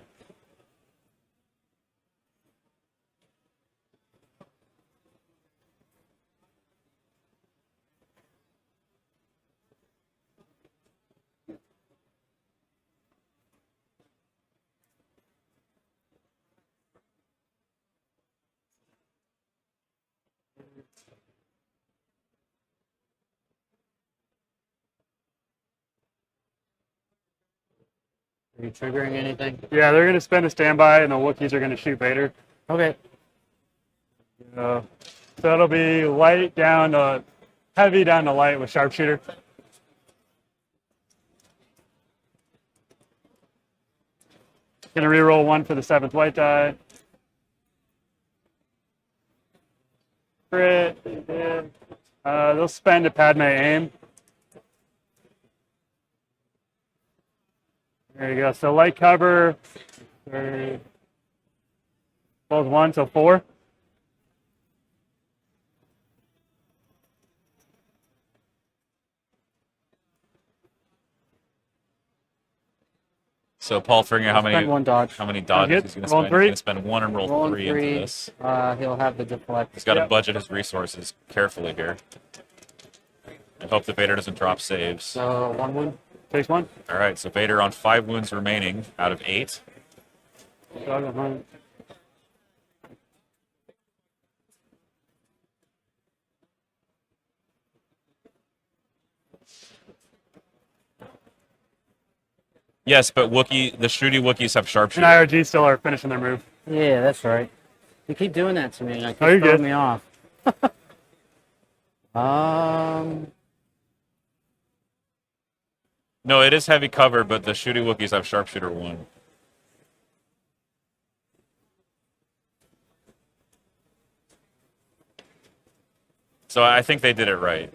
Are you triggering anything? Yeah, they're going to spend a standby, and the Wookiees are going to shoot Vader. Okay. So it'll be light down to heavy down to light with sharpshooter. Gonna reroll one for the 7th white die. Crit. They did. They'll spend a Padme aim. There you go. So light cover. Both 1, so 4. So Paul figuring out Spend one dodge. how many dodges he's going to Roll spend. three. He's going to spend 1 and roll Rolling 3 3. into this. He'll have the deflect. He's got to Yep. budget his resources carefully here. And hope that Vader doesn't drop saves. So 1 wound. Takes 1. All right, so Vader on 5 wounds remaining out of 8. Dog on hunt. Yes, but the shooty Wookiees have And sharpshooter. IRG still are finishing their move. Yeah, that's right. You keep doing that to me, and I keep Oh, you're throwing good. me off. No, it is heavy cover, but the shooty Wookiees have sharpshooter 1. So I think they did it right.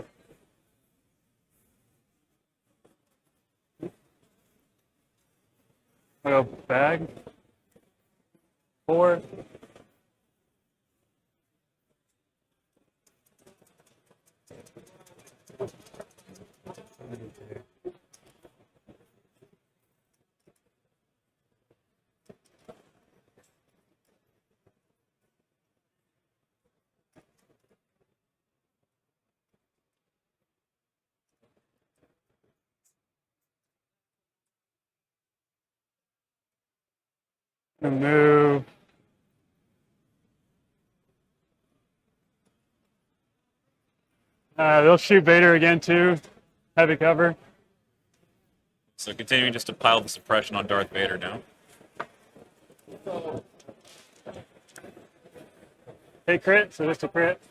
I'll go bag. 4. Gonna move. They'll shoot Vader again too. Heavy cover. So continuing just to pile the suppression on Darth Vader now. Hey, crit. So just a crit.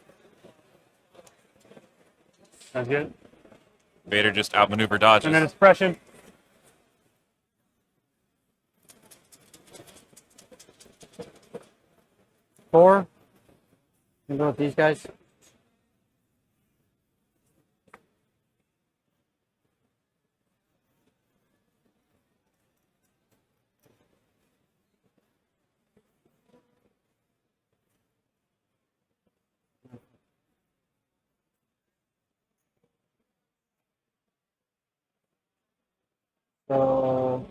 Sounds good. Vader just outmaneuver dodges. And then it's suppression. Four. You go with these guys. So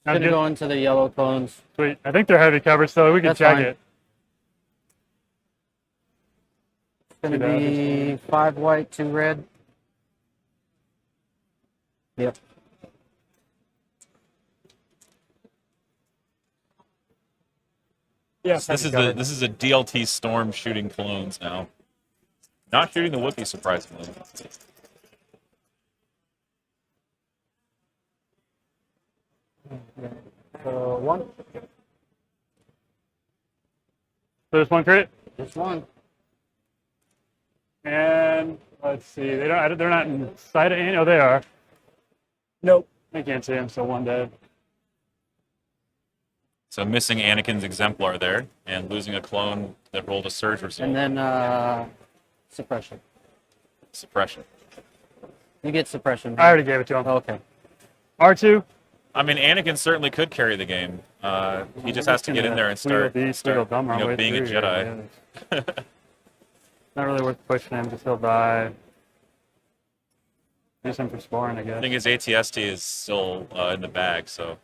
Sounds gonna good. go into the yellow cones. Sweet. I think they're heavy cover, so we can That's check fine. it. It's gonna See that? be 5 white, 2 red. Yep. Yeah. This is a DLT Storm shooting clones now. Not shooting the Wookiee, surprisingly. So 1. So there's 1 crit. Just 1. And let's see. They're not in sight of any. Oh, they are. Nope. I can't see him. So 1 dead. So missing Anakin's exemplar there, and losing a clone that rolled a surge result. And then suppression. Suppression. You get suppression. I already gave it to him. Oh, okay. R2. I mean, Anakin certainly could carry the game. He just has to get in there and start being a Jedi. Not really worth pushing him, just he'll die. Use him for scoring, I guess. I think his ATST is still in the bag, so.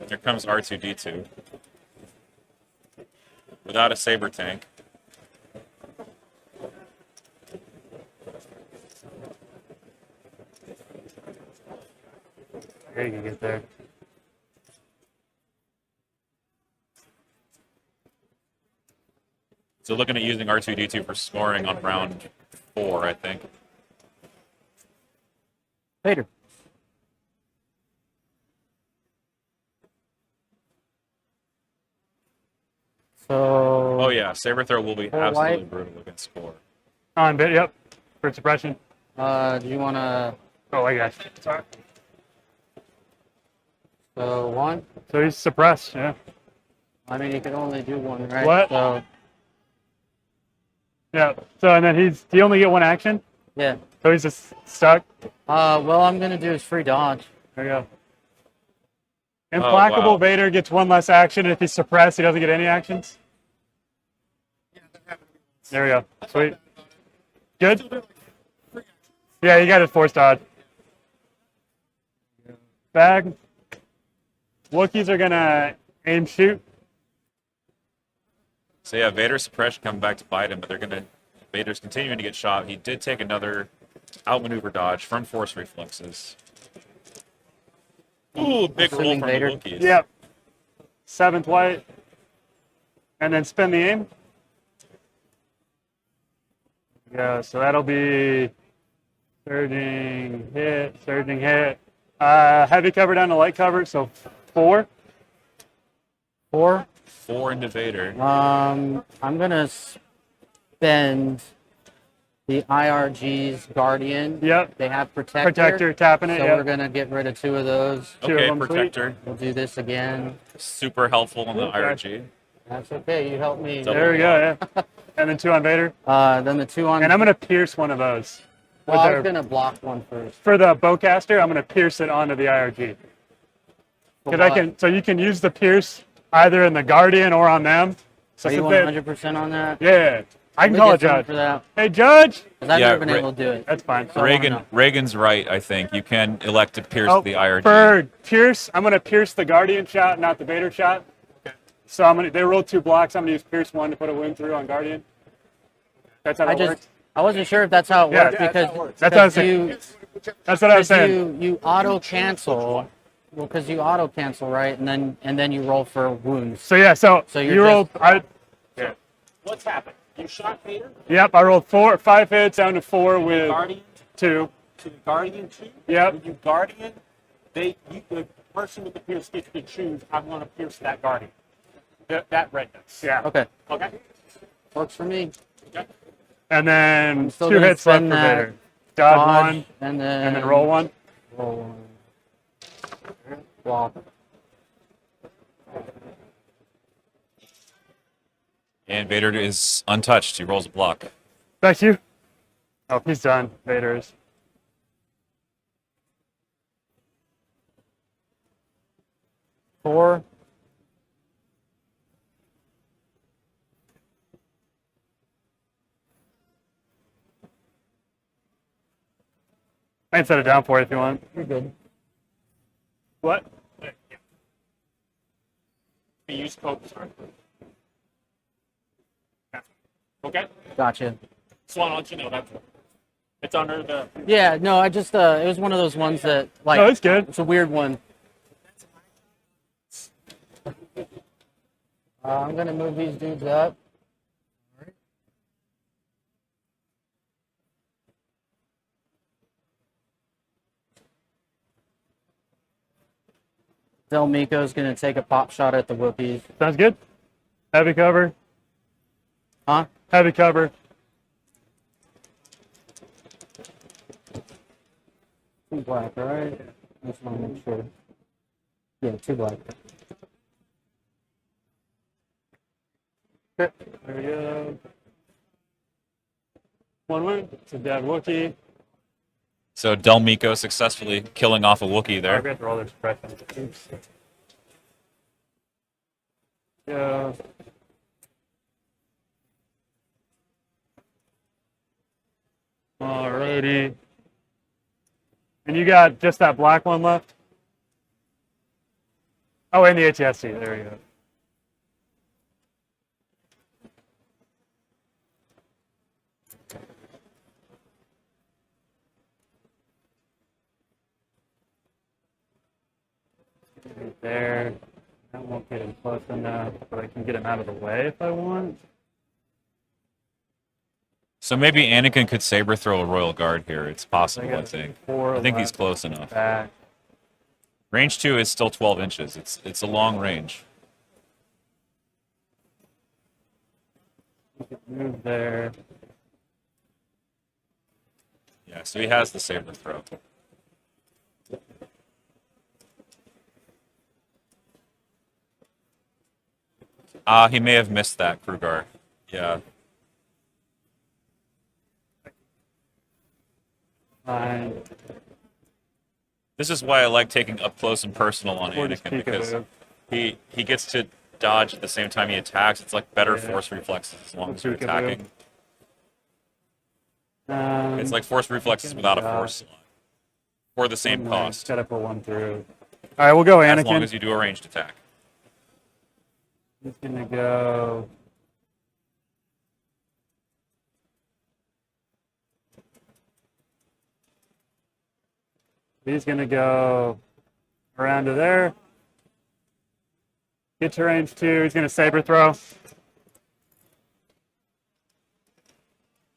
Here comes R2-D2. Without a Saber tank. Here you can get there. So looking at using R2-D2 for scoring on round 4, I think. Vader. So. Oh yeah, Saber throw will be Full absolutely white. brutal against score. On bit, yep. For suppression. Do you want to? Oh, I got you. Sorry. So 1. So he's suppressed, yeah. I mean, you can only do 1, right? What? So Yeah. So, and then he only get 1 action? yeah. So he's just stuck? Well, I'm gonna do is free dodge. There you go. Implacable wow. Vader gets 1 less action, and if he's suppressed, he doesn't get any actions. There we go. Sweet. Good? Yeah, you got his force dodge. Bag. Wookiees are gonna aim shoot. So yeah, Vader's suppression coming back to bite him, but Vader's continuing to get shot. He did take another outmaneuver dodge from force reflexes. Ooh, big roll Assuming from Vader. the Wookiees. Yep. 7th white. And then spin the aim. Yeah, so that'll be surging hit. Heavy cover down to light cover, so 4. 4. 4 into Vader. I'm gonna spend the IRG's Guardian. Yep. They have Protector. Protector, tapping it, So yep. we're gonna get rid of 2 of those. Two of Okay, them, sweet. Protector. We'll do this again. Super helpful in the Okay. IRG. That's okay. You helped me. Double There we go, yeah. And then 2 on Vader. Then the 2 on. And I'm going to pierce one of those. Well, I was With gonna block 1 first. For the bowcaster, I'm going to pierce it onto the IRG. For Because I what? can, so you can use the pierce either in the Guardian or on them. So Are you since they- 100% on that? yeah, I can We call a get someone judge. for that. Hey, judge. 'Cause I've Yeah, never been Ra- able to do it. That's fine. So I wanna know. Reagan's right, I think. You can elect to pierce Oh, the IRG. for pierce, I'm going to pierce the Guardian shot, not the Vader shot. So I'm gonna. They rolled 2 blocks. I'm gonna use pierce 1 to put a wound through on Guardian. That's how I that works. I wasn't sure if that's how it Yeah, worked yeah, because That's what I was because saying. you That's what I was saying. you auto cancel. Well, because you auto cancel, right, and then you roll for wounds. So yeah, so you're you rolled. just- What's happened? You shot Vader Yep, I rolled 5 hits down to 4 with Guardian 2. to the Guardian 2. Yep. When you Guardian, the person with the pierce gets to choose. I'm going to pierce that Guardian. That redness. Yeah. Okay, Okay. works for me. Okay. And then still 2 gonna hits left for spend that Vader. Dodge Dodge, 1 and and then roll 1. Roll 1. Block. And Vader is untouched. He rolls a block. Back to you. Oh, he's done. Vader is. Four. I can set it down for you if you want. You're good. What? You use code. Sorry. Okay. Gotcha. Just want to let you know that's it's under the. Yeah, no, I just it was one of those ones that like No, it's good. It's a weird one. I'm gonna move these dudes up. Del Miko's gonna take a pop shot at the Wookiees. Sounds good. Heavy cover. Huh? Heavy cover. 2 black, right? I just want to make sure. Yeah, 2 black. Okay, there we go. 1 win. It's a dead Wookiee. So Del Miko successfully killing off a Wookiee Oh, there. we have to roll their suppression. Oops. Yeah. Alrighty. And you got just that black one left? Oh, and the ATSC. There we go. Right there. That won't get him close enough, but I can get him out of the way if I want. So maybe Anakin could saber throw a Royal Guard here. It's possible, I think. I think he's left close enough. back. Range 2 is still 12 inches. It's a long range. Move there. Yeah, so he has the saber throw. He may have missed that, Krugar. Yeah. Fine. This is why I like taking up close and personal on Or just Anakin, because peekaboo. he gets to dodge at the same time he attacks. It's like better Yeah. force reflexes as long as you're Peekaboo. attacking. It's Um, like force reflexes without a force slot. For the same Right, cost. Gotta put 1 through. All right, we'll go As long Anakin. as you do a ranged attack. He's gonna go. He's gonna go around to there. Get to range 2. He's gonna saber throw.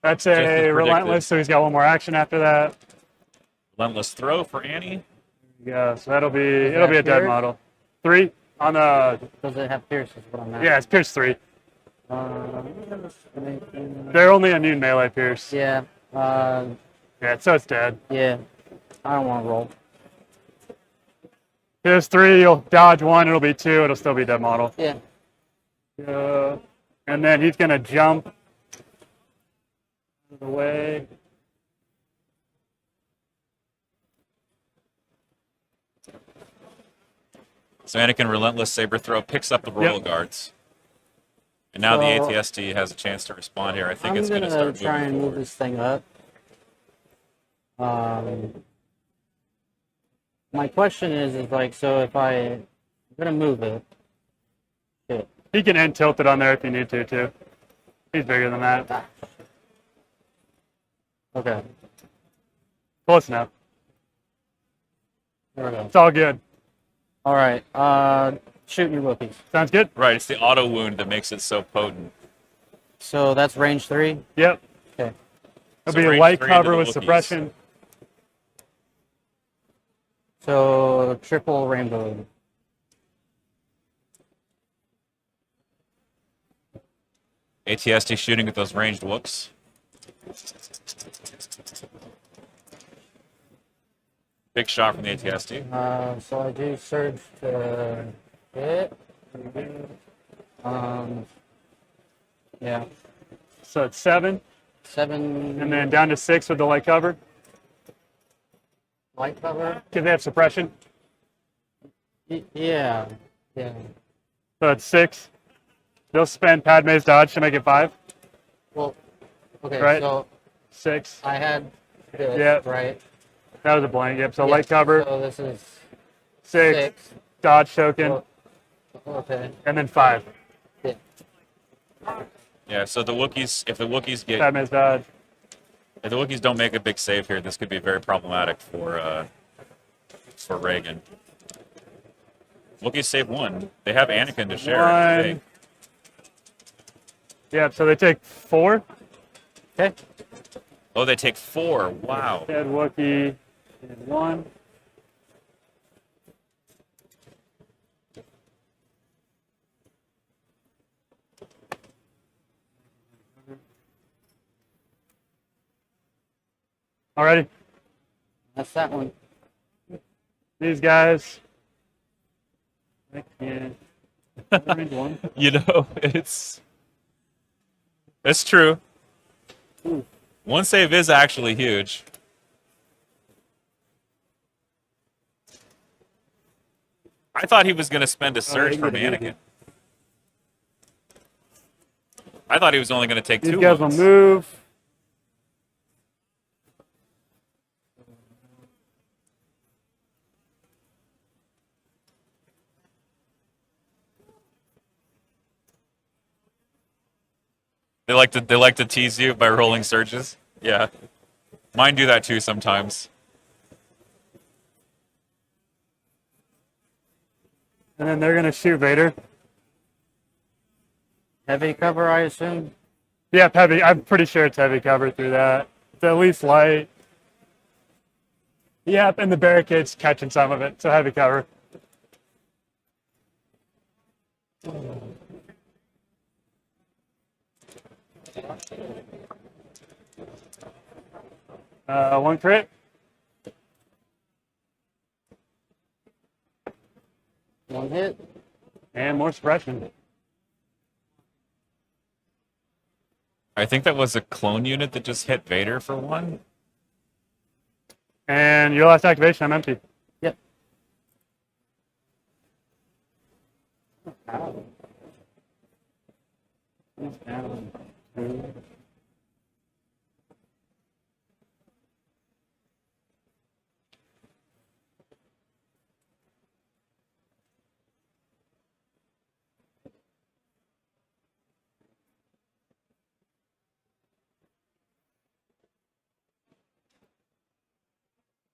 That's as a predicted. relentless, so he's got 1 more action after that. Relentless throw for Annie. Yeah, so it'll be that a dead Pierce? model. 3 on the Does it have Pierce? Is what I'm asking. yeah, it's Pierce 3. Maybe- They're only immune melee Pierce. Yeah. Yeah, so it's dead. Yeah. I don't want to roll. Here's 3. You'll dodge 1. It'll be 2. It'll still be dead model. Yeah. And then he's gonna jump out of the way. So Anakin Relentless Saber Throw picks up the Royal Yep. Guards. And now the So- ATST has a chance to respond here. I think I'm it's going to gonna start try moving and move forward. this thing up. My question is like, so if I'm gonna move it, shit. He can end tilted on there if you need to too. He's bigger than that. Okay, Close enough. there we go. It's all good. All right, shoot your Wookiees. Sounds good? Right, it's the auto wound that makes it so potent. So that's range 3. Yep. Okay. It'll So be range light 3 into cover the with Wookiees. suppression. So triple rainbow. ATST shooting at those ranged Wooks. Big shot from the ATST. So I do surge to hit. Yeah, So it's 7. 7 And then down to 6 with the light cover. light cover. Because they have suppression. Yeah, yeah. So it's 6. They'll spend Padme's dodge to make it 5. Well, okay, Right. so 6. I had this, Yeah. right? That was a blank. Yep. So Yeah, light cover, So this is 6. 6. Dodge token, Well, okay. and then 5. Yeah. Yeah, so the Wookiees, if the Wookiees get, Padme's dodge. if the Wookiees don't make a big save here, this could be very problematic for Reagan. Wookiees save 1. They have Anakin to share. I 1. think. Yep. So they take 4. Okay. Oh, they take 4. Wow. Dead Wookiee and 1. Alrighty. That's that one. These guys. I can't. Range one. You know, it's true. One save is actually huge. I thought he was going to spend a surge he from did. Anakin. I thought he was only going to take These 2 guys will wounds. move. They like to tease you by rolling surges. Yeah. Mine do that too sometimes. And then they're going to shoot Vader. Heavy cover, I assume. Yeah, heavy. I'm pretty sure it's heavy cover through that. It's at least light. Yep, and the barricade's catching some of it, so heavy cover. One crit. One hit. And more suppression. I think that was a clone unit that just hit Vader for 1. And your last activation, I'm empty. Yep.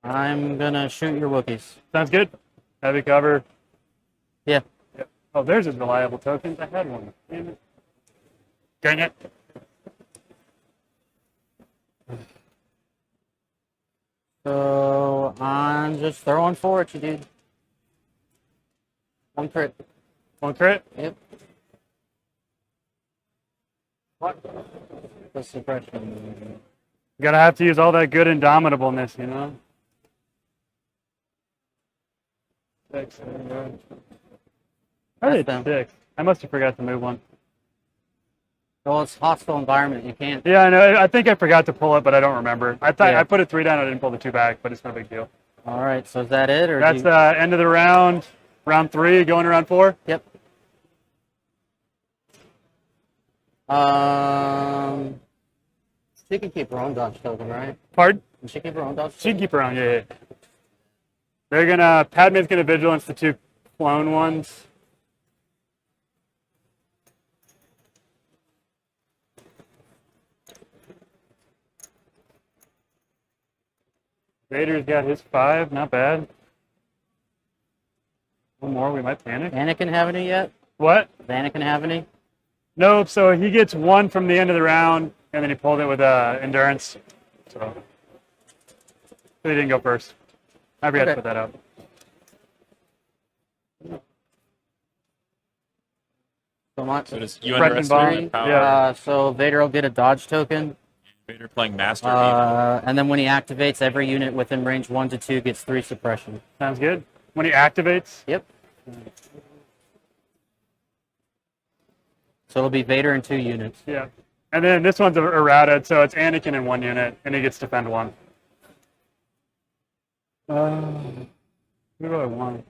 I'm gonna shoot your Wookiees. Sounds good. Heavy cover. Yeah. Yep. Oh, there's his reliable tokens. I had one. Damn it. Dang it. So I'm just throwing 4 at you, dude. One crit. One crit. Yep. The suppression. Gotta have to use all that good indomitableness, you know? 6. I did That's 6. I must have forgot to move one. Well, it's hostile environment. You can't. Yeah, I know. I think I forgot to pull it, but I don't remember. I thought Yeah. I put a 3 down. I didn't pull the 2 back, but it's no big deal. All right. So is that it, or That's do you... the end of the round. Round 3, going to round 4. Yep. She can keep her own dodge token, right? Pardon? Can she keep her own dodge She token? can keep her own. Yeah. They're gonna. Padme's gonna vigilance the 2 clone ones. Vader's got his 5. Not bad. One more, we might panic. Anakin have any yet? What? Does Anakin have any? Nope. So he gets 1 from the end of the round, and then he pulled it with endurance. So he didn't go first. I forgot to Okay. put that out. So my, So does you Threaten underestimate bomb, power? yeah. so Vader will get a dodge token, Vader playing Master. and then when he activates, every unit within range 1 to 2 gets 3 suppression. Sounds good. When he activates, Yep. So it'll be Vader and 2 units. yeah. And then this one's errated, so it's Anakin in 1 unit, and he gets defend 1. Who do I want?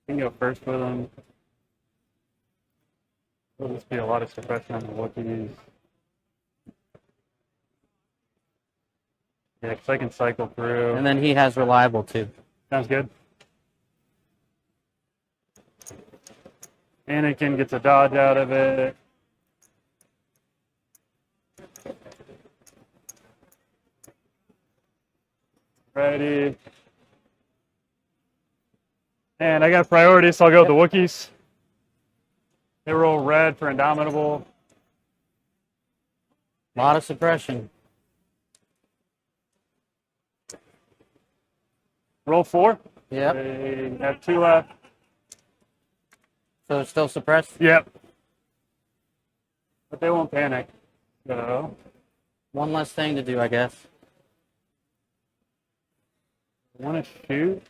I can go first with him. There'll just be a lot of suppression on the Wookiees. Yeah, because I can cycle through. And then he has reliable too. Sounds good. Anakin gets a dodge out of it. Ready. And I got priority, so I'll go with the Wookiees. They roll red for Indomitable. A lot of suppression. Roll 4. Yep. They have 2 left. So it's still suppressed. Yep. But they won't panic. So, One less thing to do, I guess. I want to shoot.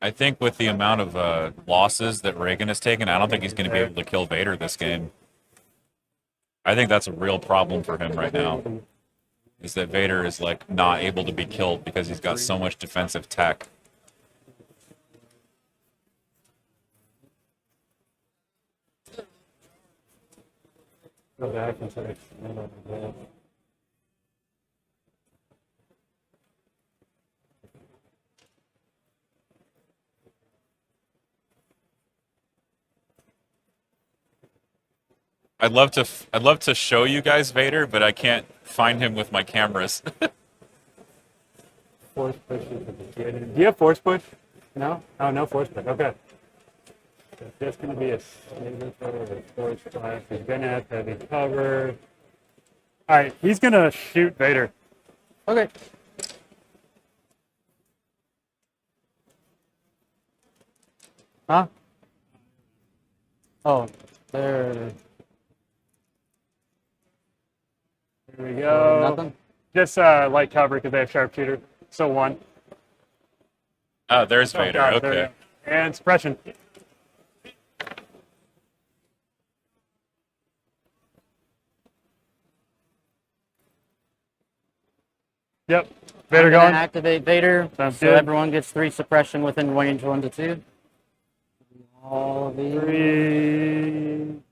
I think with the amount of losses that Reagan has taken, I don't think he's going to be able to kill Vader this game. I think that's a real problem for him right now. Is that Vader is like not able to be killed because he's got so much defensive tech. Go back and say, I'd love to show you guys Vader, but I can't find him with my cameras. force push is the beginning. Do you have force push? No? Oh, no force push. Okay. So it's just going to be a Saber with a force flash. He's going to have heavy cover. All right, he's going to shoot Vader. Okay. Huh? Oh, there. Here we go. Nothing. Just light cover because they have sharpshooter. So 1. Oh, there's Oh, Vader. God, there we Okay. go. And suppression. Yep. Vader I'm gonna going. activate Vader, Sounds so good. everyone gets 3 suppression within range 1 to 2. All of these. 3.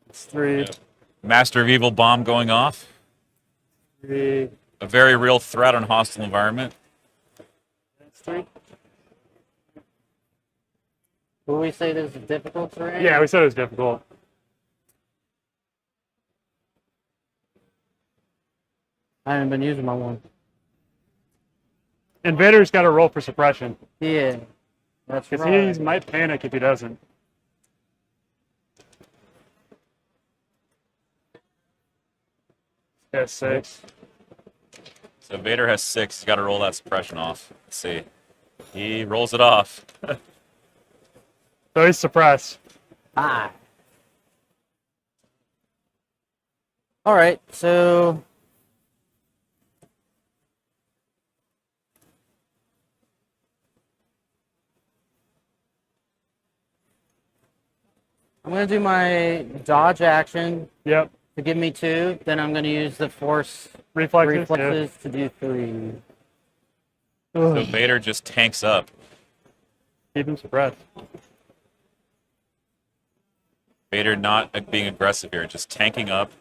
It's 3. Yep. Master of Evil bomb going off. 3. A very real threat on hostile environment. It's 3. Will we say this is difficult terrain? Yeah, we said it was difficult. I haven't been using my one. And Vader's got to roll for suppression Yeah, that's because right. he might panic if he doesn't. Yeah, 6. So Vader has 6. He's got to roll that suppression off. Let's see. He rolls it off. So he's suppressed. Hi. All right, so I'm gonna do my dodge action Yep. to give me 2. Then I'm gonna use the force Reflexes. reflexes to do 3. So Vader just tanks up. Keep him suppressed. Vader not being aggressive here, just tanking up,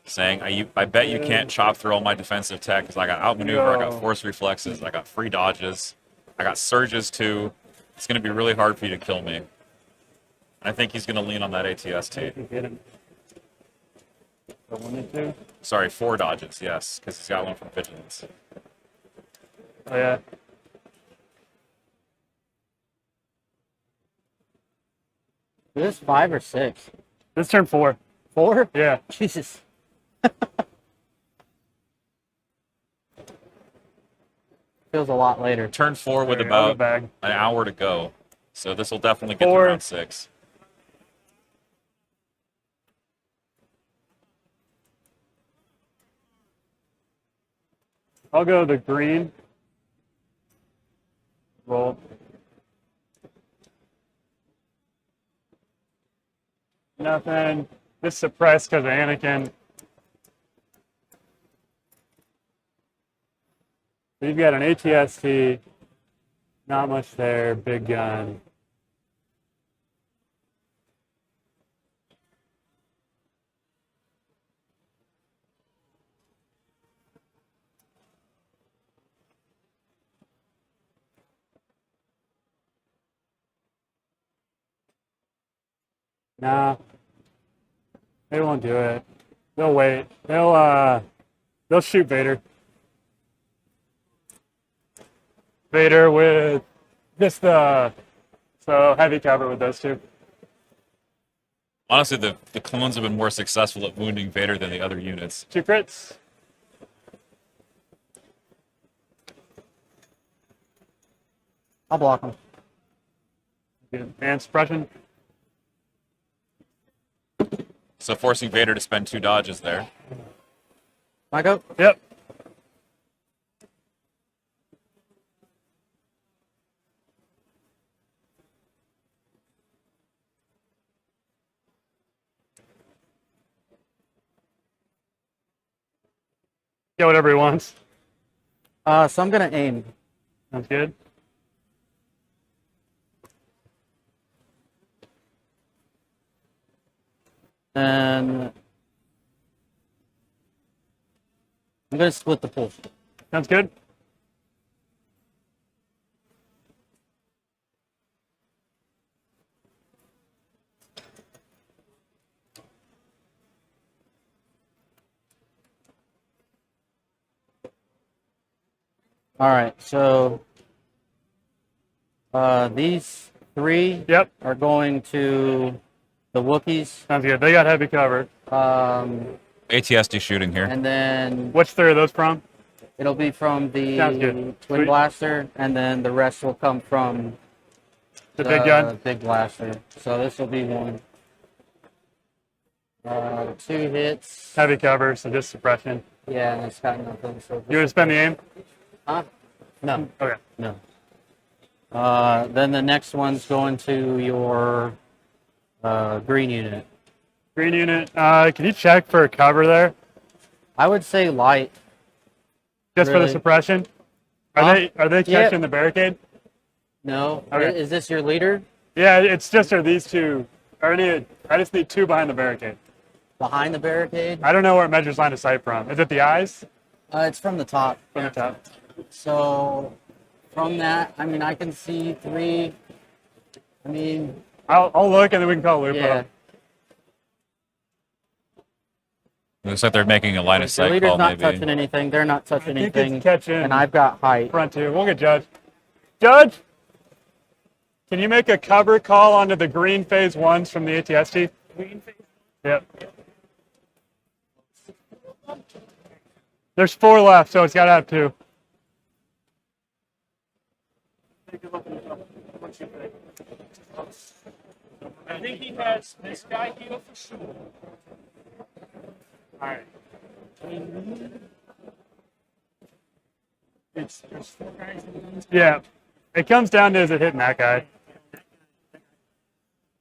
saying, I bet you can't chop through all my defensive tech because I got outmaneuver, I got force reflexes, I got free dodges, I got surges too. It's going to be really hard for you to kill me. I think he's going to lean on that ATST. Hit him. So 1 and 2. Sorry, 4 dodges, yes, because he's got one from Vigilance. Oh, yeah. Is this 5 or 6? This turn 4. 4? Yeah. Jesus. Feels a lot later. Turn 4 with There you go, about bag. an hour to go. So this will definitely get 4. to round 6. I'll go the green. Roll. Nothing. Just suppressed because of Anakin. You've got an ATST. Not much there. Big gun. Nah. They won't do it. They'll wait. They'll shoot Vader. Vader with just so heavy cover with those 2. Honestly, the clones have been more successful at wounding Vader than the other units. 2 crits. I'll block him. Good. And suppression. So forcing Vader to spend 2 dodges there. I go. Yep. Get whatever he wants. So I'm gonna aim. Sounds good. And I'm gonna split the pool. Sounds good. All right, so these three Yep. are going to the Wookiees, Sounds good. They got heavy cover. ATSD shooting here. and then Which three are those from? it'll be from Sounds the good. Twin Sweet. Blaster, and then the rest will come from The big gun. Big Blaster. So this will be one. 2 hits. Heavy cover, so just suppression. Yeah, and it's got nothing. So You want to spend the aim? Huh? No, Okay. no. Then the next one's going to your green unit. Green unit. Can you check for cover there? I would say light. Just for the Really? suppression? Huh? Are they Yeah. catching the barricade? No. Okay. Is this your leader? Yeah, it's just are these two. I just need two behind the barricade. Behind the barricade? I don't know where it measures line of sight from. Is it the eyes? It's from the top. From the top. So from that, I mean, I can see 3. I mean, I'll look and then we can call Lupo. yeah. Looks like they're making a line of The sight leader's call, not maybe. touching anything. They're not touching I think anything. it's catching And I've got height. front two. We'll get Judge. Judge! Can you make a cover call onto the green phase ones from the ATST? Green phase? Yep. There's 4 left, so it's got to have 2. I think he has this guy here for sure. All right. There's 4 guys in the guns. Yeah. It comes down to is it hitting that guy?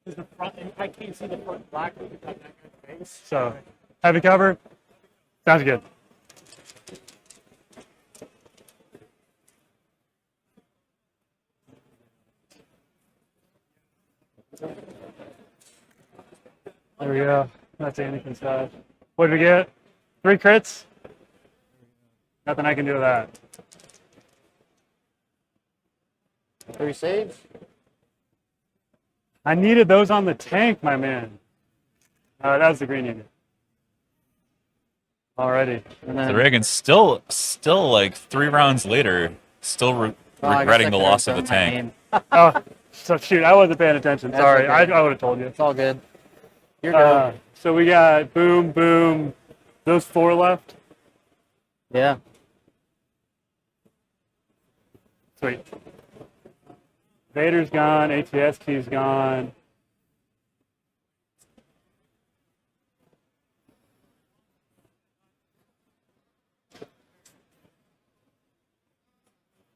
Is the front, I can't see the front black with that guy's face. So, heavy cover? Sounds good. There we go. That's Anakin's side. What did we get? 3 crits? Nothing I can do with that. 3 saves? I needed those on the tank, my man. That was the green unit. Alrighty. And The then, Reagan's still like 3 rounds later, still oh, I guess regretting I the could've loss of the done my tank. aim. Oh, so shoot, I wasn't paying attention. That's Sorry, okay. I would have told you. It's all good. You're good. So we got boom, boom. Those 4 left. Yeah. Sweet. Vader's gone. ATST's gone.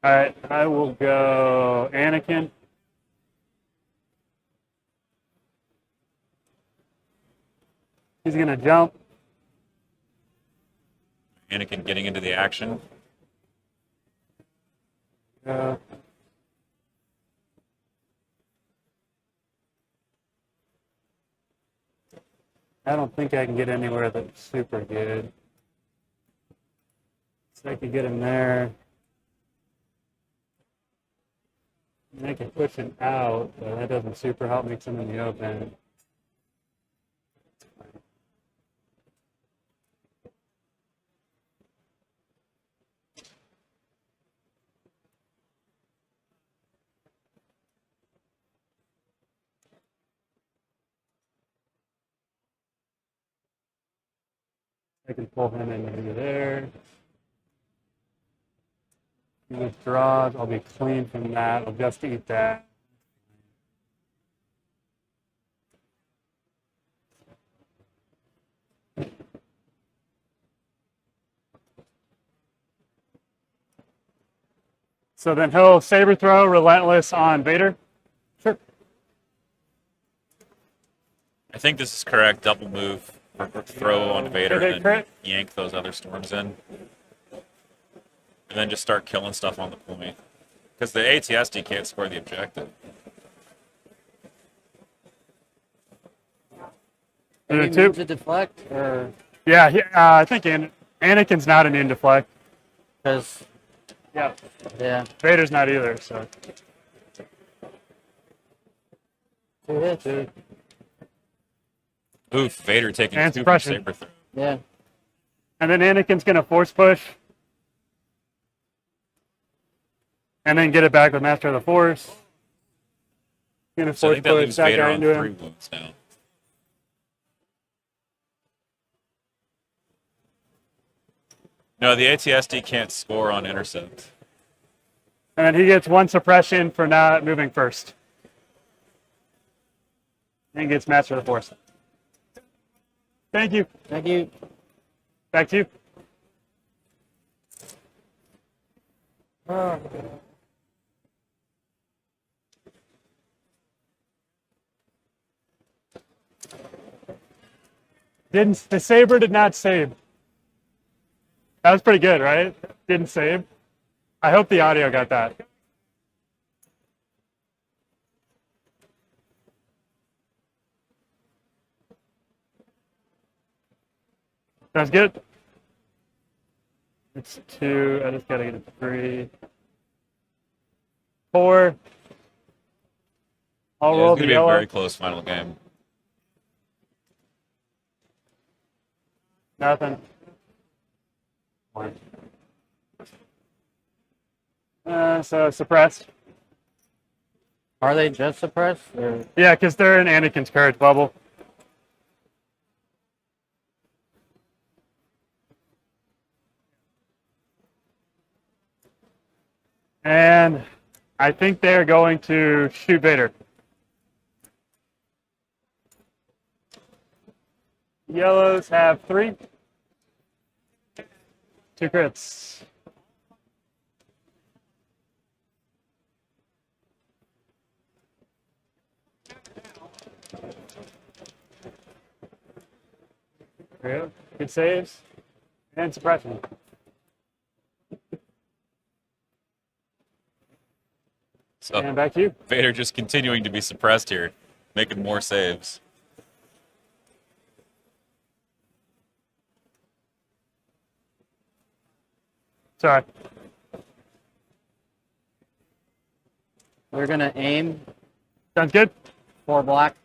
All right, I will go Anakin. He's gonna jump. Anakin getting into the action. Uh, I don't think I can get anywhere that's super good. So I could get him there. And I can push him out, but that doesn't super help mix him in the open. I can pull him into there. He withdraws. I'll be clean from that. I'll just eat that. So then he'll saber throw relentless on Vader. Sure. I think this is correct. Double move, throw on Vader, Did they and crit? yank those other storms in. and then just start killing stuff on the point. Because the ATSD can't score the objective. Maybe two. move to deflect, or Yeah, I think Anakin's not an in deflect. because Yeah. yeah, Vader's not either, so. 2 hits. Oof, Vader taking And 2 from suppression. Saber throw. Yeah, And then Anakin's going to force push. And then get it back with Master of the Force. Going to So I force think that push leaves that Vader guy on into 3 him. wounds now. No, the ATSD can't score on intercept. And then he gets 1 suppression for not moving first. And gets Master of the Force. Thank you. thank you. Back to you. The Saber did not save. That was pretty good, right? Didn't save. I hope the audio got that. Sounds good. It's 2. I just gotta get it to 3. 4. I'll Yeah, roll it's the going to be a yellow. very close final game. Nothing. 1. So suppressed. Are they just suppressed? Or Yeah, because they're in Anakin's courage bubble. And I think they're going to shoot Vader. Yellows have 3. 2 crits. There we go. Good saves. And suppression. So And back to you. Vader just continuing to be suppressed here, making more saves. Sorry. we're gonna aim Sounds good. for black.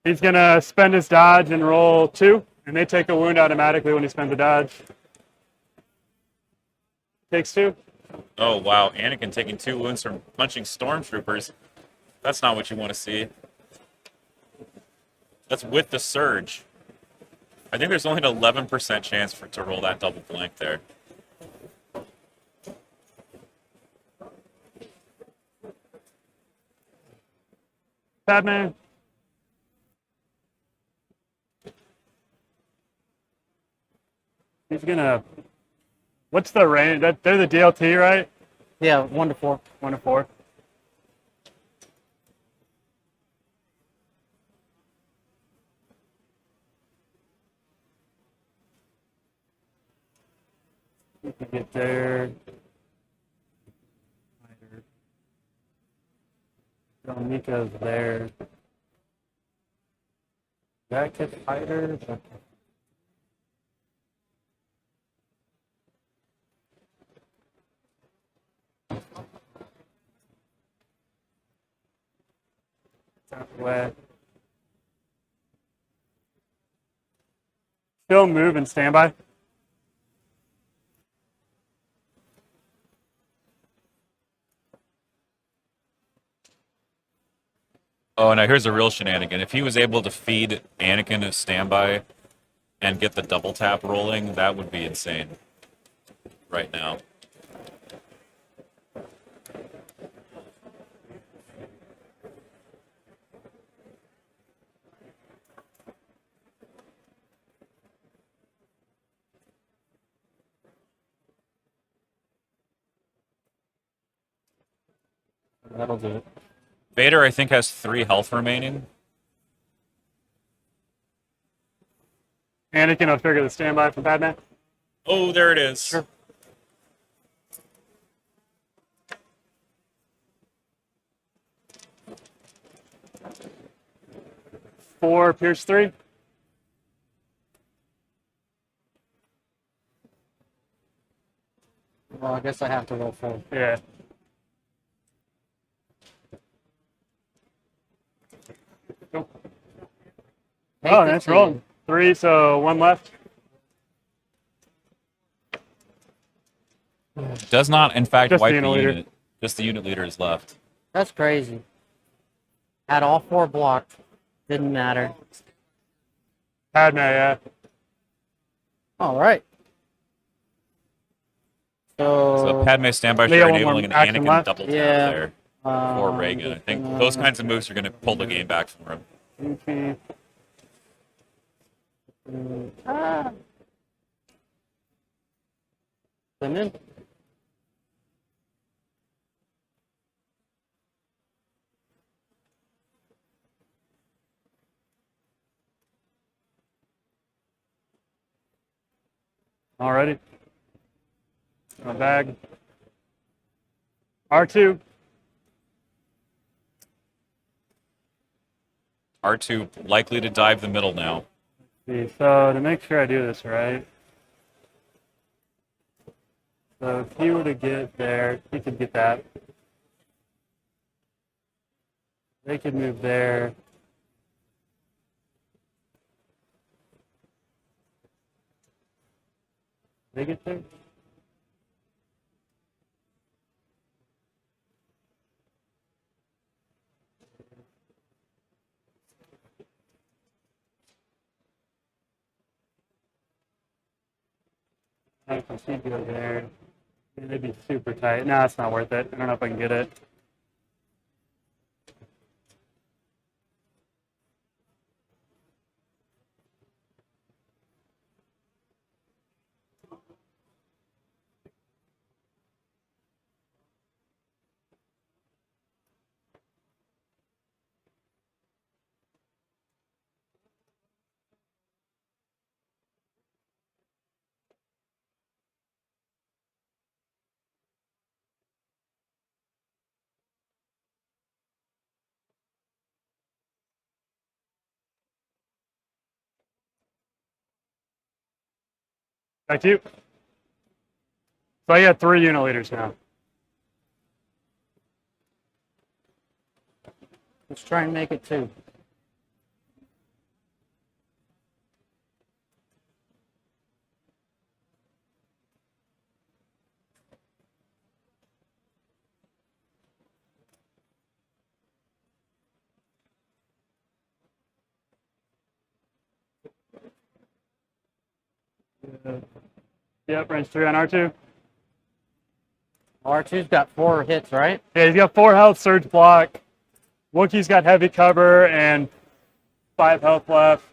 He's going to spend his dodge and roll 2, and they take a wound automatically when he spends a dodge. Takes 2. Oh, wow. Anakin taking 2 wounds from punching stormtroopers. That's not what you want to see. That's with the surge. I think there's only an 11% chance to roll that double blank there. Batman. He's gonna. What's the range? They're the DLT, right? Yeah, 1 to 4. 1 to 4. You can get there. Mika's there. That kid fighter. Wet. Still move and standby. Oh, now here's a real shenanigan. If he was able to feed Anakin a standby and get the double tap rolling, that would be insane right now. That'll do it. Vader, I think, has 3 health remaining. Anakin will trigger the standby from Padme. Oh, there it is. Sure. Four, Pierce 3. Well, I guess I have to roll 4. Yeah. Cool. Oh, Hate nice to rolling. 3, so 1 left. Does not, in fact, Just the wipe the unit leader. unit. Just the unit leader is left. That's crazy. Had all 4 blocked. Didn't matter. Padme, yeah. All right. So Padme standby They share got one more enabling an action Anakin left? double tap Yeah. there for Reagan. I think those kinds of moves are going to pull the game back from him. Women. Alrighty. My bag. R2. R2 likely to dive the middle now. See, so to make sure I do this right. So if he were to get there, he could get that. They could move there. They get there? I can see go there. They'd be super tight. No, it's not worth it. I don't know if I can get it. Back to you. So I got 3 unit leaders now. Let's try and make it 2. Yep, range 3 on R2. R2's got 4 hits, right? Yeah, he's got 4 health, surge block. Wookiee's got heavy cover and 5 health left.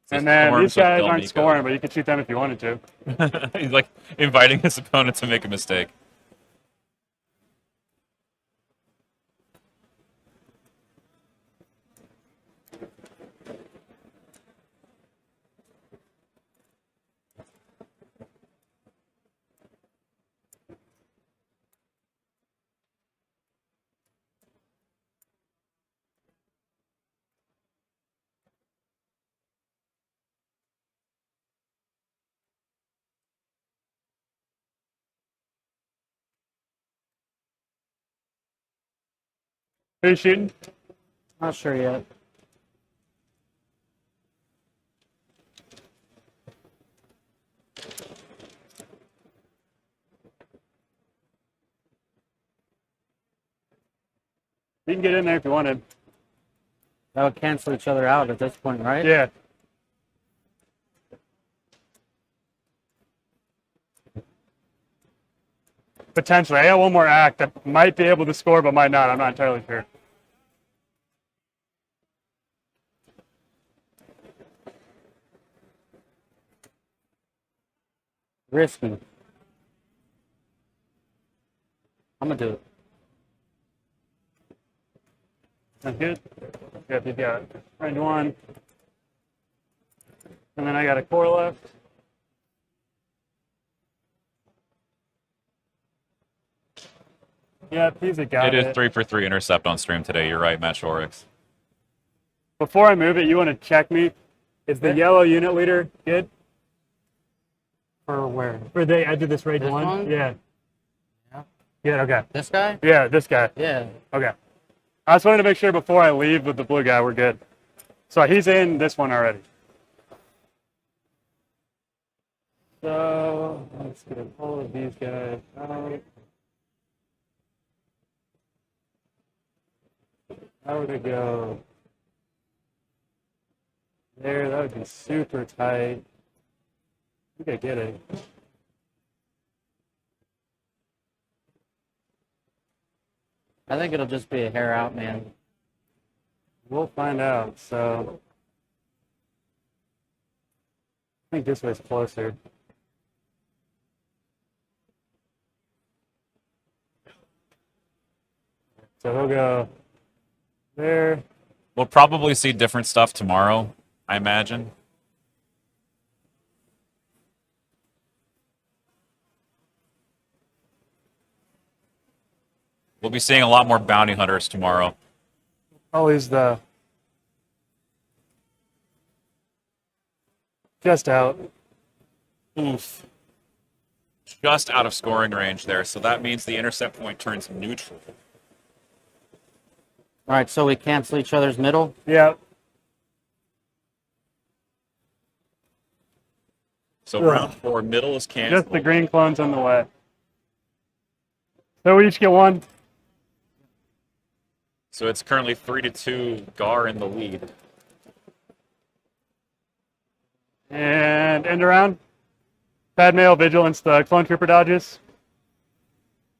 So And then Storms these guys with aren't Delmico. scoring, but you could shoot them if you wanted to. He's like inviting his opponent to make a mistake. Who's shooting? Not sure yet. You can get in there if you wanted. That would cancel each other out at this point, right? Yeah. Potentially. I got one more act that might be able to score, but might not. I'm not entirely sure. Risky. I'm gonna do it. Sounds good. Yeah, you got range 1. And then I got a core left. Yeah, Pisa got It it. is 3 for 3 intercept on stream today. You're right, Matt Shorix. Before I move it, you want to check me. Is the yellow unit leader good? For where? I did this raid This one? one? Yeah. Yeah. Yeah, okay. This guy? Yeah, this guy. Yeah. Okay. I just wanted to make sure before I leave with the blue guy, we're good. So he's in this one already. So let's get a hold of these guys out. How would it go? There, that would be super tight. I think I get it. I think it'll just be a hair out, man. We'll find out. So I think this way's closer. So he'll go there. We'll probably see different stuff tomorrow, I imagine. We'll be seeing a lot more bounty hunters tomorrow. Always the just out. Oof. Just out of scoring range there, so that means the intercept point turns neutral. All right, so we cancel each other's middle. Yeah. So Ugh. round 4, middle is canceled. Just the green clones on the way. So we each get one. So it's currently 3-2, Gar in the lead. And end around. Bad male vigilance, the clone trooper dodges.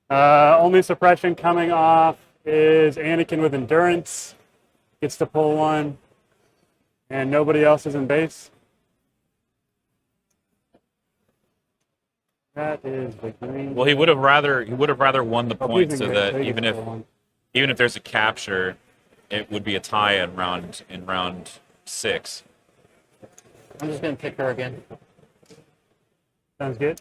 Only suppression coming off is Anakin with endurance. Gets to pull one. And nobody else is in base. That is the green. Well, he would have rather won the Oh, point he's so in great. that So he even gets if to pull one. there's a capture, it would be a tie in round 6. I'm just gonna pick her again. Sounds good.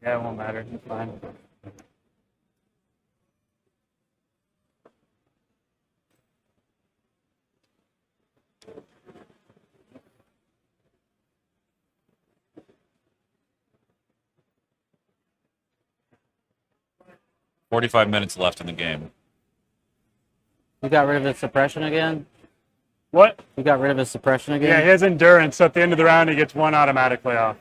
Yeah, it won't matter. It's fine. $45 minutes left in the game. You got rid of his suppression again? What? You got rid of his suppression Yeah, again? he has endurance, so at the end of the round, he gets one automatically off.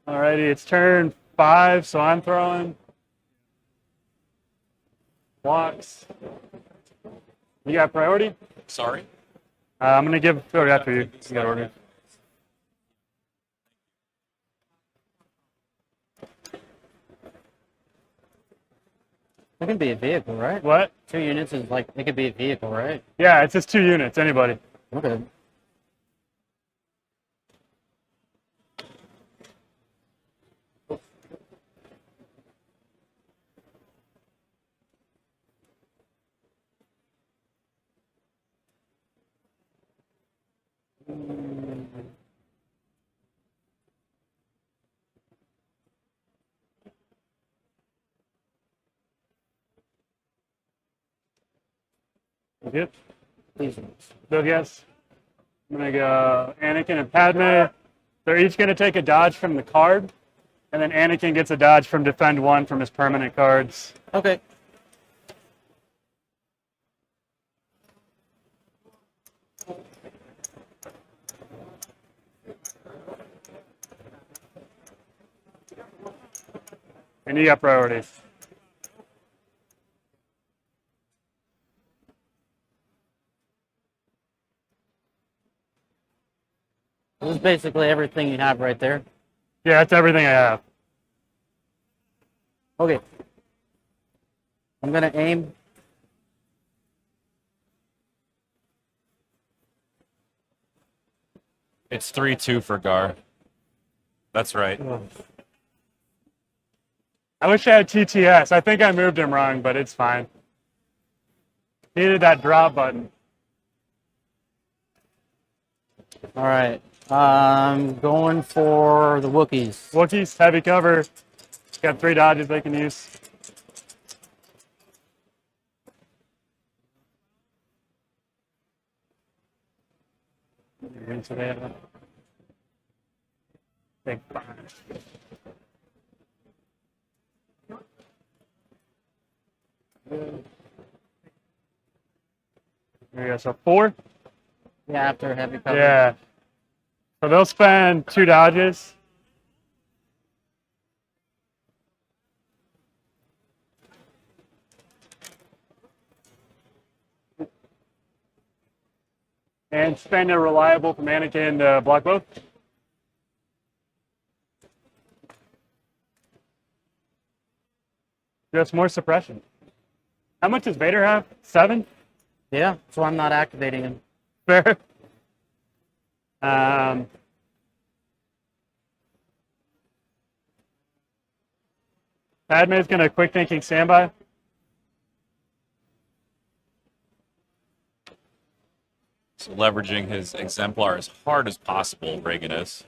Alrighty, it's turn 5, so I'm throwing. Blocks. You got priority? Sorry? I'm going to give priority after you. You got order. It can be a vehicle, right? What? 2 units is like, it could be a vehicle, right? Yeah, it's just 2 units, anybody. Okay. You good? Please. So yes, I'm gonna go Anakin and Padme. They're each gonna take a dodge from the card, and then Anakin gets a dodge from defend 1 from his permanent cards. Okay. And you got priorities. This is basically everything you have right there. Yeah, that's everything I have. Okay. I'm going to aim. It's 3-2 for Gar. That's right. I wish I had TTS. I think I moved him wrong, but it's fine. Needed that drop button. All right. I'm going for the Wookiees. Wookiees, heavy cover. Got 3 dodges they can use. So they have a big fire. There you go. So 4. Yeah, after heavy cover. Yeah. So they'll spend 2 dodges. And spend a reliable from Anakin to block both. Just more suppression. How much does Vader have? 7? Yeah, so I'm not activating him. Fair. Padme's gonna quick thinking standby. So leveraging his exemplar as hard as possible, Reagan is.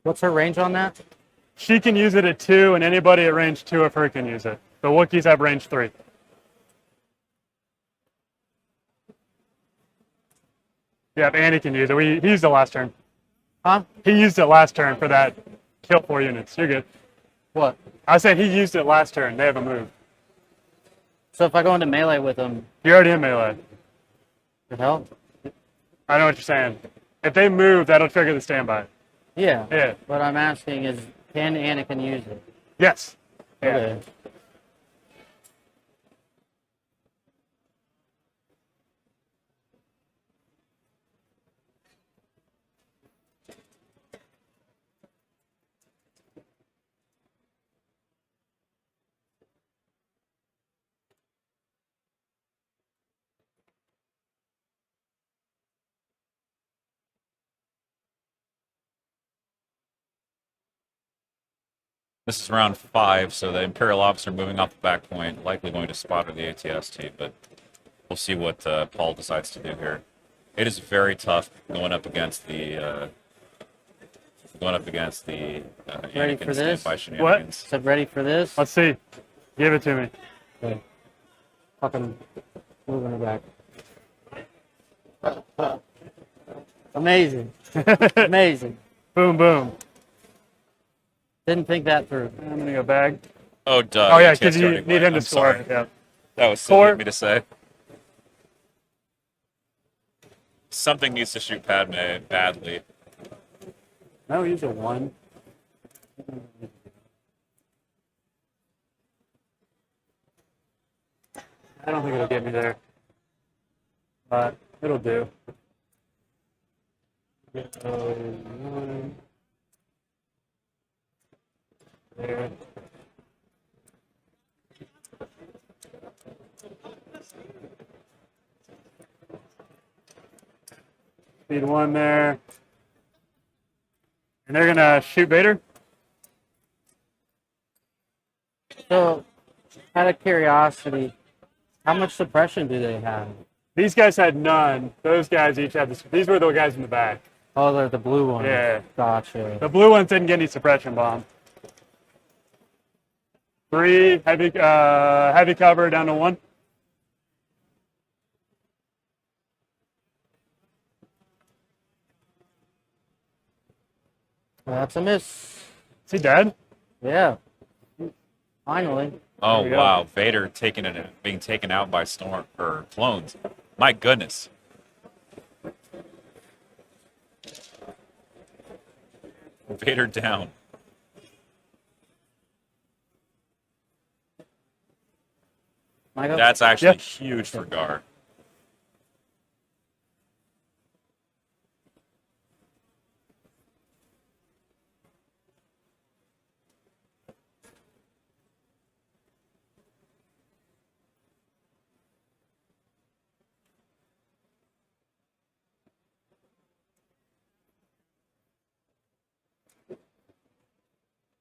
What's her range on that? She can use it at 2, and anybody at range 2 of her can use it. The Wookiees have range 3. Yeah, Andy can use it. He used it last turn. Huh? He used it last turn for that kill 4 units. You're good. What? I said he used it last turn. They have a move. So if I go into melee with him, You're already in melee. the hell? I know what you're saying. If they move, that'll trigger the standby. Yeah. Yeah. What I'm asking is, can Anakin use it? Yes. Yeah. Okay. This is round 5, so the Imperial officer moving off the back point, likely going to spotter the ATST, but we'll see what Paul decides to do here. It is very tough going up against the Ready Anakin for this? standby shenanigans. So ready for this? Let's see. Give it to me. Okay. Fucking moving it back. Amazing. Amazing. Boom, boom. Didn't think that through. I'm gonna go bag. Oh, duh. Oh yeah, ATST because you already need went. him to I'm score. sorry. Yeah. That was silly Four. of me to say. Something needs to shoot Padme badly. No, he's a 1. I don't think it'll get me there, but it'll do. One. There. Speed 1 there. And they're gonna shoot Vader. So, out of curiosity, how much suppression do they have? These guys had none. Those guys each had this. These were the guys in the back. Oh, they're the blue ones. Yeah. Gotcha. The blue ones didn't get any suppression bomb. 3 heavy cover down to 1. That's a miss. Is he dead? Yeah. Finally. Oh we go. wow, Vader being taken out by storm or clones. My goodness. Vader down. My go? That's actually Yeah. huge for Gar.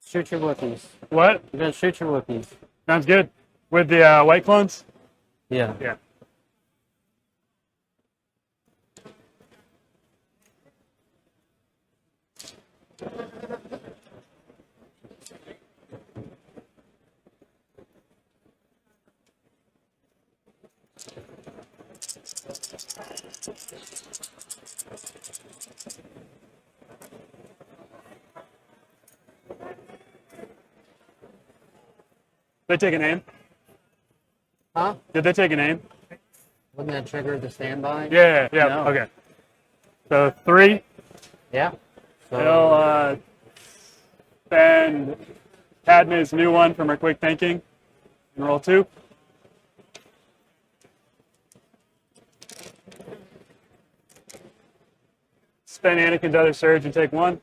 Shoot your Wookiees. What? You're gonna shoot your Wookiees. Sounds good. With the white clones? Yeah. Yeah. They take a name? Huh? Did they take a name? Wouldn't that trigger the standby? Yeah. No. Okay. So 3. Yeah. So It'll spend Padme's new one from her quick thinking and roll 2. Spend Anakin's other surge and take 1.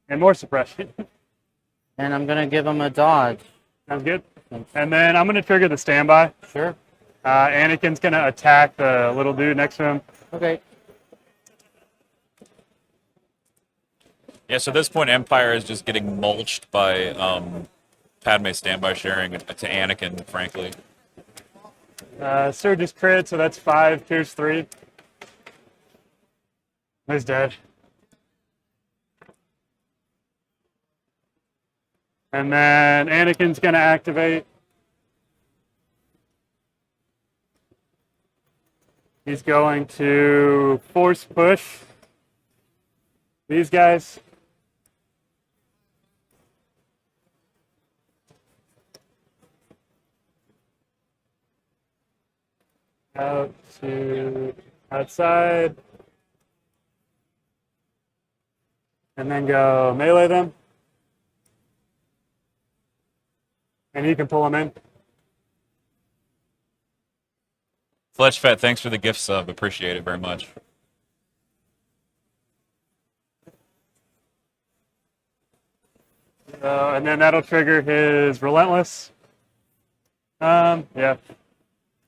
And more suppression. and I'm gonna give him a dodge. Sounds good. And then I'm going to trigger the standby. Sure. Anakin's going to attack the little dude next to him. Okay. Yeah, so at this point, Empire is just getting mulched by Padme standby sharing to Anakin, frankly. Surge is crit, so that's 5, pierce 3. He's dead. And then Anakin's going to activate. He's going to force push these guys. Out to outside. And then go melee them. And you can pull them in. Fletch Fett, thanks for the gift sub. Appreciate it very much. And then that'll trigger his relentless. Yeah.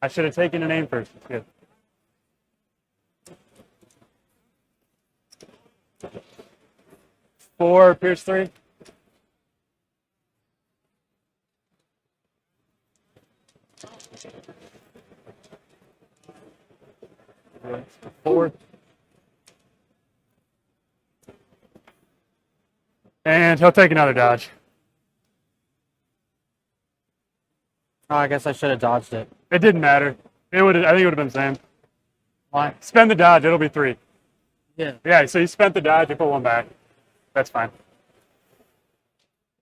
I should have taken a name first. It's good. 4, pierce 3. Four. And he'll take another dodge. Oh, I guess I should have dodged it. It didn't matter. I think it would have been the same. Why? Spend the dodge, it'll be 3. Yeah. Yeah, so you spent the dodge, you put 1 back. That's fine.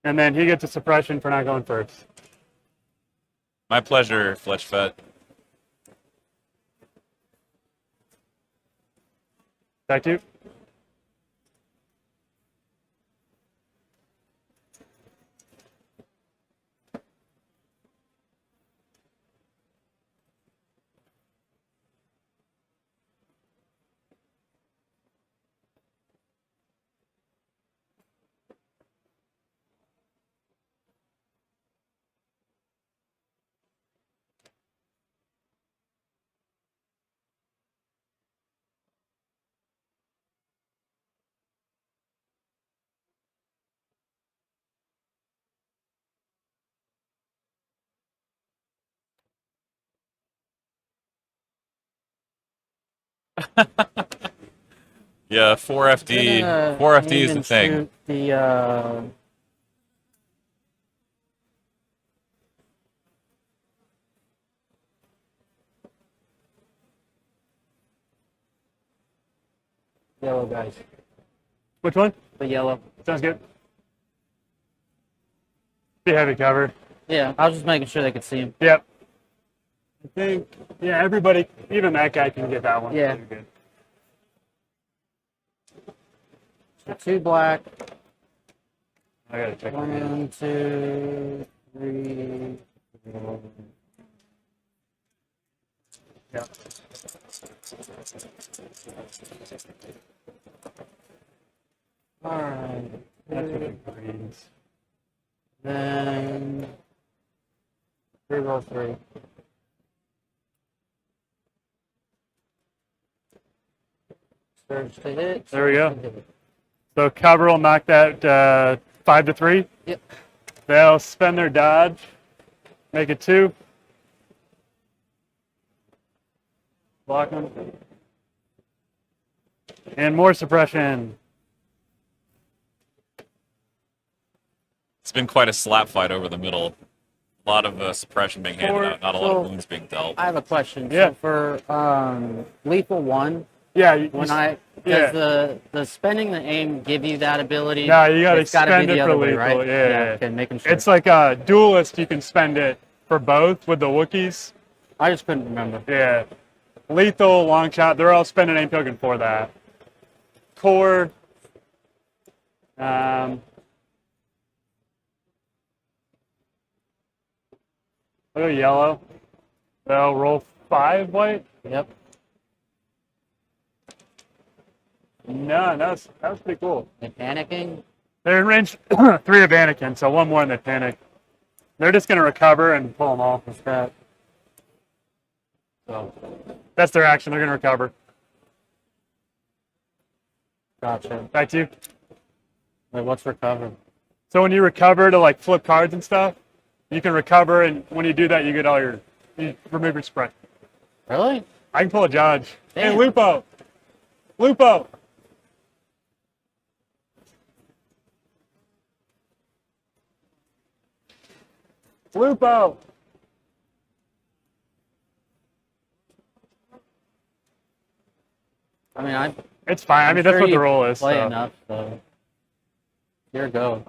And then he gets a suppression for not going first. My pleasure, Fletch Fett. Back to you. Yeah, 4FD. 4FD is the thing. Shoot the yellow guys. Which one? The yellow. Sounds good. Be heavy cover. Yeah, I was just making sure they could see him. Yep. I think, yeah, everybody, even that guy can get that one. Yeah. You're good. So 2 black. I gotta check. 1, 2, 3, 4. Yeah. Alright. That's what it means. Then 3 roll 3. Surge to hit. There we surge go. to hit. So cover will knock that 5 to 3. Yep. They'll spend their dodge, make it 2. Block them. And more suppression. It's been quite a slap fight over the middle. A lot of suppression being handed out, not a lot of wounds being dealt. I have a question. Yeah. So for lethal 1, Yeah. does the spending the aim give you that ability? No, you gotta It's gotta spend be it the for other way, lethal. right? Yeah. Okay, making sure. It's like a duelist. You can spend it for both with the Wookiees. I just couldn't remember. Yeah. Lethal, long shot. They're all spending aim token for that. Core. Look at yellow. They'll roll 5 white. Yep. No, that was pretty cool. And panicking. They're in range 3 of Anakin, so 1 more and they panic. They're just gonna recover and pull them off. So that's their action. They're gonna recover. Gotcha. Back to you. Wait, what's recover? So when you recover to like flip cards and stuff, you can recover, and when you do that, you get all you remove your spread. Really? I can pull a dodge. Hey, Damn. Lupo. Lupo. Lupo. I mean, It's fine. I mean, that's what the role is. Play So. enough, so here go.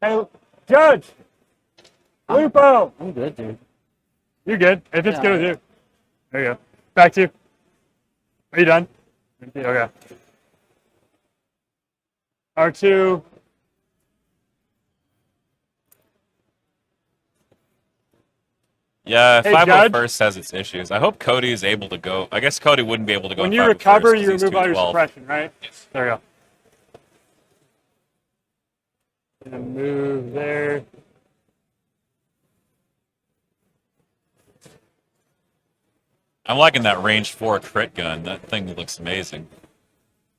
Hey, Judge. Lupo. I'm good, dude. You're good. If it's Yeah. good with you. There you go. Back to you. Are you done? Okay. R2. Yeah, Hey, 501st Judge? has its issues. I hope Cody is able to go. I guess Cody wouldn't be able to go. When in you 501st recover, 'cause you he's remove all your 212. suppression, right? Yes. There you go. Gonna move there. I'm liking that range 4 crit gun. That thing looks amazing,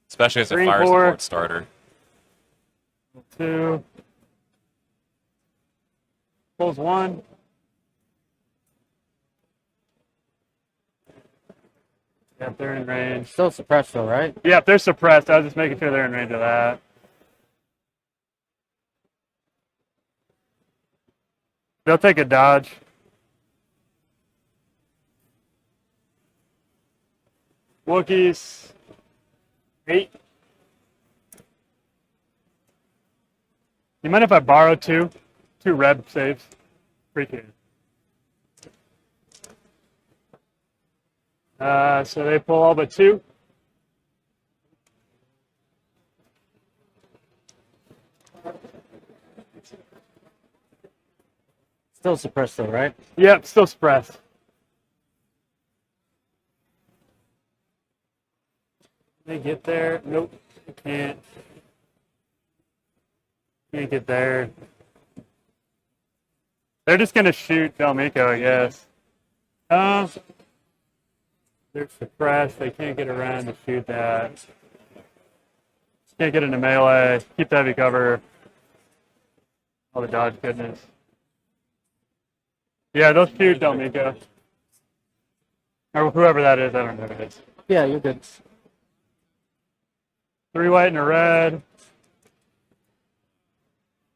especially as a Green fire 4. support starter. 2. Pulls 1. Yep, they're in range. Still suppressed though, right? Yep, they're suppressed. I was just making sure they're in range of that. They'll take a dodge. Wookiees. 8. You mind if I borrow 2? 2 red saves. Appreciate it. So they pull all but 2. Still suppressed though, right? Yep, still suppressed. They get there? Nope, can't. Can't get there. They're just gonna shoot Delmico, I guess. They're suppressed. They can't get around to shoot that. Can't get into melee. Keep the heavy cover. All the dodge goodness. Yeah, they'll shoot Delmico. Or whoever that is, I don't know who it is. Yeah, you're good. 3 white and a red.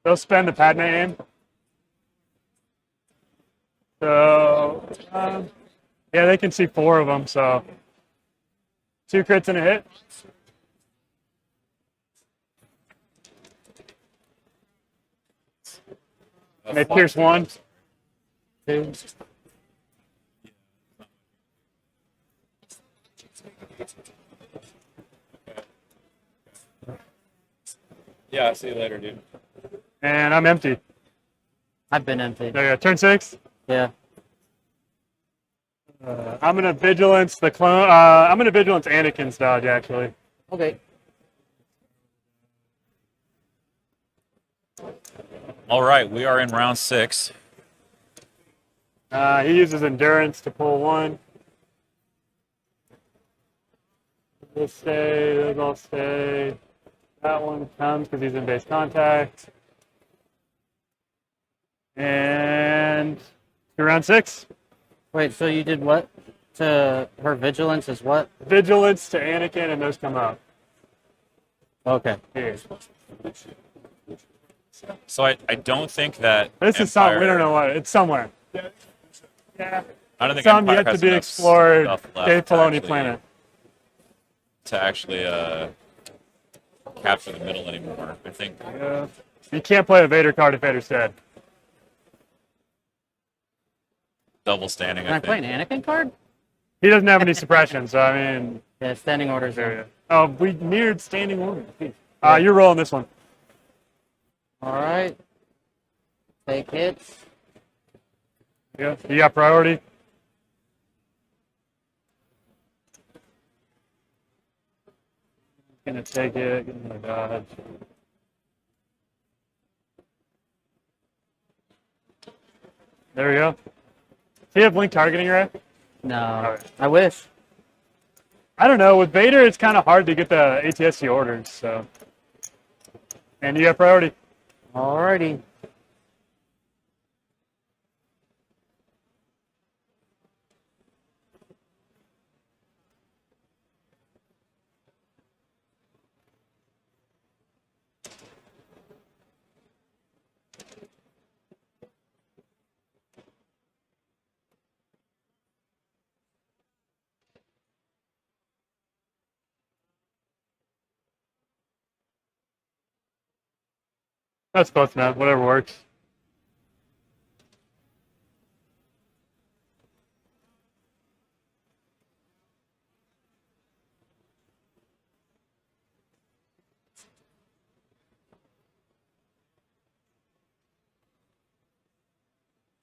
They'll spend the Padme aim. So, yeah, they can see 4 of them, so 2 crits and a hit. And they pierce 1. 2. Yeah, see you later, dude. And I'm empty. I've been empty. There you go. Turn 6. Yeah. I'm gonna vigilance the clone. I'm gonna vigilance Anakin's dodge actually. Okay. All right, we are in round 6. He uses endurance to pull 1. Those stay. Those all stay. That one comes because he's in base contact. And to round 6. Wait, so you did what to her vigilance is what? Vigilance to Anakin, and those come up. Okay. Here. So I don't think that This is something we Empire- don't know what. It's somewhere. Yeah. I don't think Some Empire yet to has be enough explored stuff left Dave to Filoni actually- planet. to actually capture the middle anymore. I think Yeah. You can't play a Vader card if Vader's dead. double standing. Can I I play think. an Anakin card? He doesn't have any suppression, so I mean, Yeah, standing orders there you there. go. Oh, we mirrored standing order. You're rolling this one. All right. Take hits. Yeah. You got priority. Gonna take it. Give him a dodge. There we go. Does he have link targeting right? No. Okay. I wish. I don't know. With Vader, it's kind of hard to get the ATSC orders. So, and you have priority. Alrighty. That's close enough. Whatever works.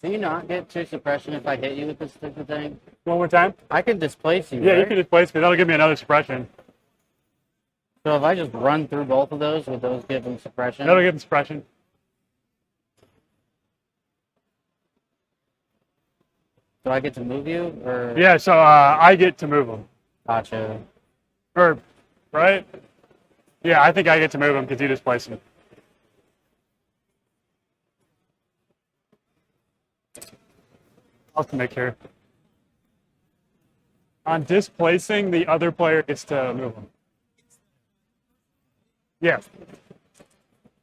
Do you not get 2 suppression if I hit you with this stupid thing? One more time. I can displace you. Yeah, you right? can displace me. That'll give me another suppression. So if I just run through both of those, would those give them suppression? That'll give him suppression. Do I get to move you or? Yeah, so I get to move him. Gotcha. Or, right? Yeah, I think I get to move him because you displaced him. I'll have to make sure. On displacing, the other player gets to move him. Yeah.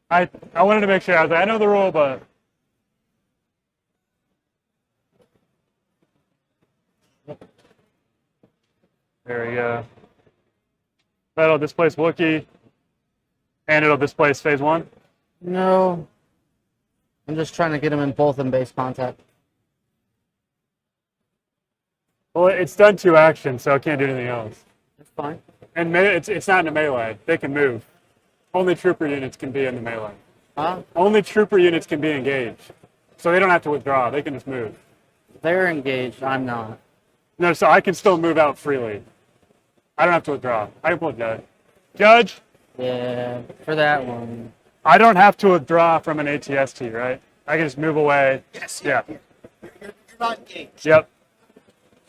I wanted to make sure. I was like, I know the rule, but there we go. That'll displace Wookiee, and it'll displace phase 1. No. I'm just trying to get them in both in base contact. Well, it's done 2 actions, so it can't do anything else. That's fine. And it's not in a melee. They can move. Only trooper units can be in the melee. Huh? Only trooper units can be engaged. So they don't have to withdraw. They can just move. They're engaged. I'm not. No, so I can still move out freely. I don't have to withdraw. I can pull Judge. Judge, Yeah, for that one. I don't have to withdraw from an ATST, right? I can just move away. Yes. Yeah. You're not engaged. Yep.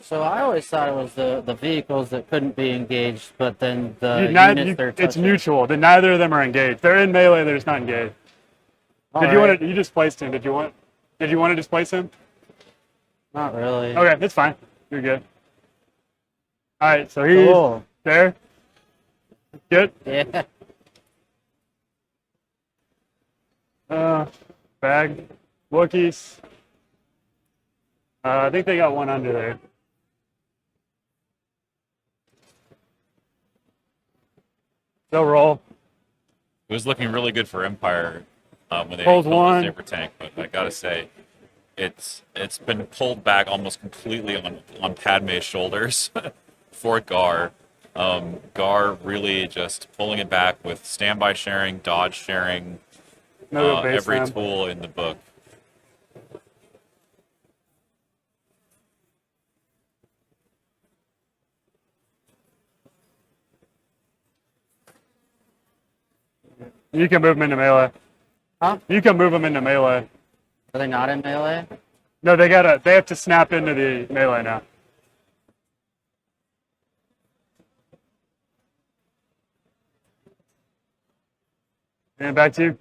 So I always thought it was the vehicles that couldn't be engaged, but then the units they're It's touching. mutual. Then neither of them are engaged. They're in melee. They're just not engaged. Did you want to? You displaced him. Did you want to displace him? Not really. Okay, that's fine. You're good. All right, so he's Cool. there. Good. Yeah. Bag. Wookiees. I think they got one under there. They'll roll. It was looking really good for Empire when they Pulls killed one. the Saber tank, but I gotta say, it's been pulled back almost completely on Padme's shoulders for Gar. Gar really just pulling it back with standby sharing, dodge sharing, Another base every lamp. tool in the book. You can move them into melee. Huh? You can move them into melee. Are they not in melee? No, they have to snap into the melee now. And back to you.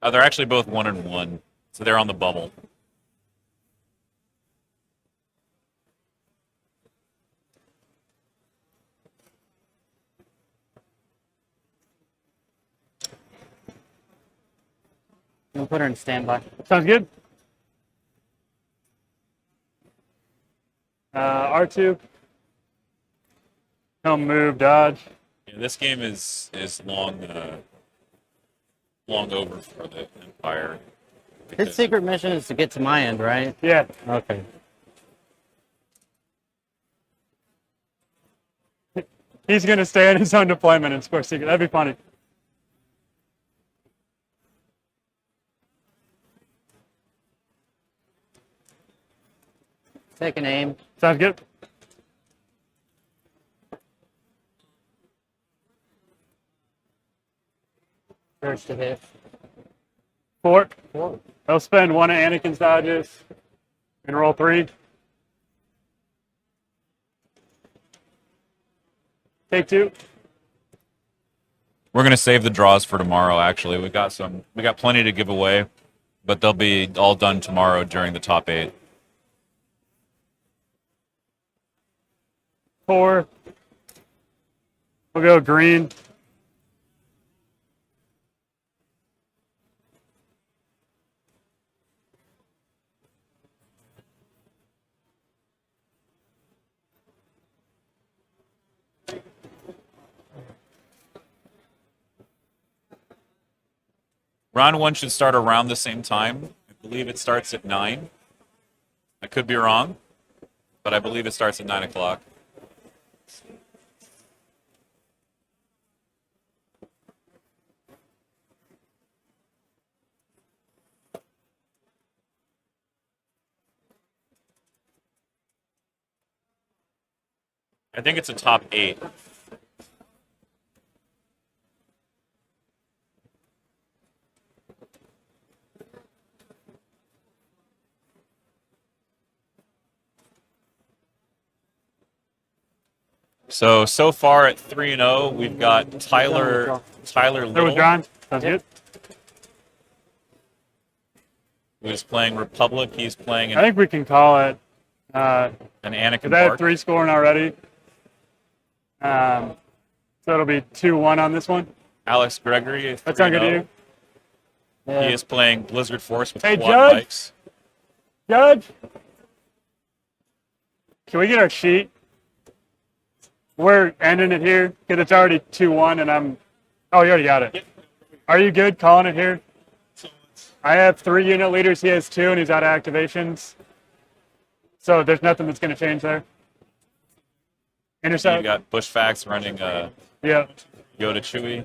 They're actually both 1 and 1, so they're on the bubble. We'll put her in standby. Sounds good. R2. Come move, dodge. Yeah, this game is long over for the Empire. His because- secret mission is to get to my end, right? Yeah. Okay. He's going to stay in his own deployment and score secret. That'd be funny. Take an aim. Sounds good. First to hit. 4. They'll spend one of Anakin's dodges and roll 3. Take 2. We're gonna save the draws for tomorrow. Actually, we got plenty to give away, but they'll be all done tomorrow during the top 8. 4. We'll go green. Round 1 should start around the same time. I believe it starts at 9. I could be wrong, but I believe it starts at 9 o'clock. I think it's a top 8. So far at 3-0, we've got Tyler They're Little, withdrawn. Sounds good. who's playing Republic. He's playing I think we can call it. an Anakin They have Park. 3 scoring already. So it'll be 2-1 on this one. Alex Gregory. That sound good to 3-0. you? Yeah. He is playing Blizzard Force with Hey, quad Judge. bikes. Judge? Can we get our sheet? We're ending it here because it's already 2-1 and I'm... Oh, you already got it. Are you good calling it here? I have 3 unit leaders. He has 2 and he's out of activations. So there's nothing that's going to change there. You Intercept? got Bushfax running Yeah. Yoda Chewie.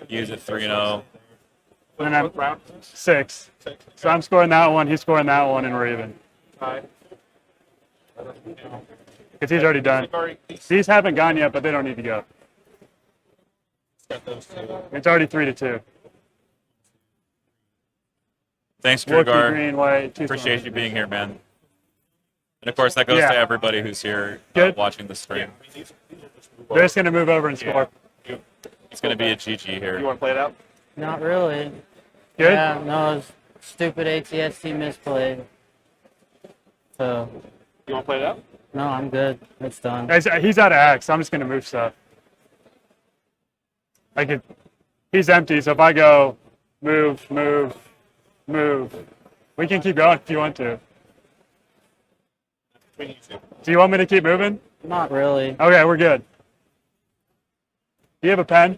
He's at 3-0. And then I'm 6. So I'm scoring that one, he's scoring that one, and we're even. Because he's already done. These haven't gone yet, but they don't need to go. It's already 3-2. Thanks, Wookiee, Drugar. green, white, 2 Appreciate you being here, man. And of course, that goes Yeah. to everybody who's here Good. watching the stream. They're just going to move over and score. It's going to be a GG here. You want to play it out? Not really. Good? Yeah, no, it's stupid ATST misplay. So, You want to play it out? no, I'm good. It's done. Guys, he's out of axe, so I'm just going to move stuff. He's empty, so if I go move, move, move, we can keep going if you want to. between you two. Do you want me to keep moving? Not really. Okay, we're good. Do you have a pen?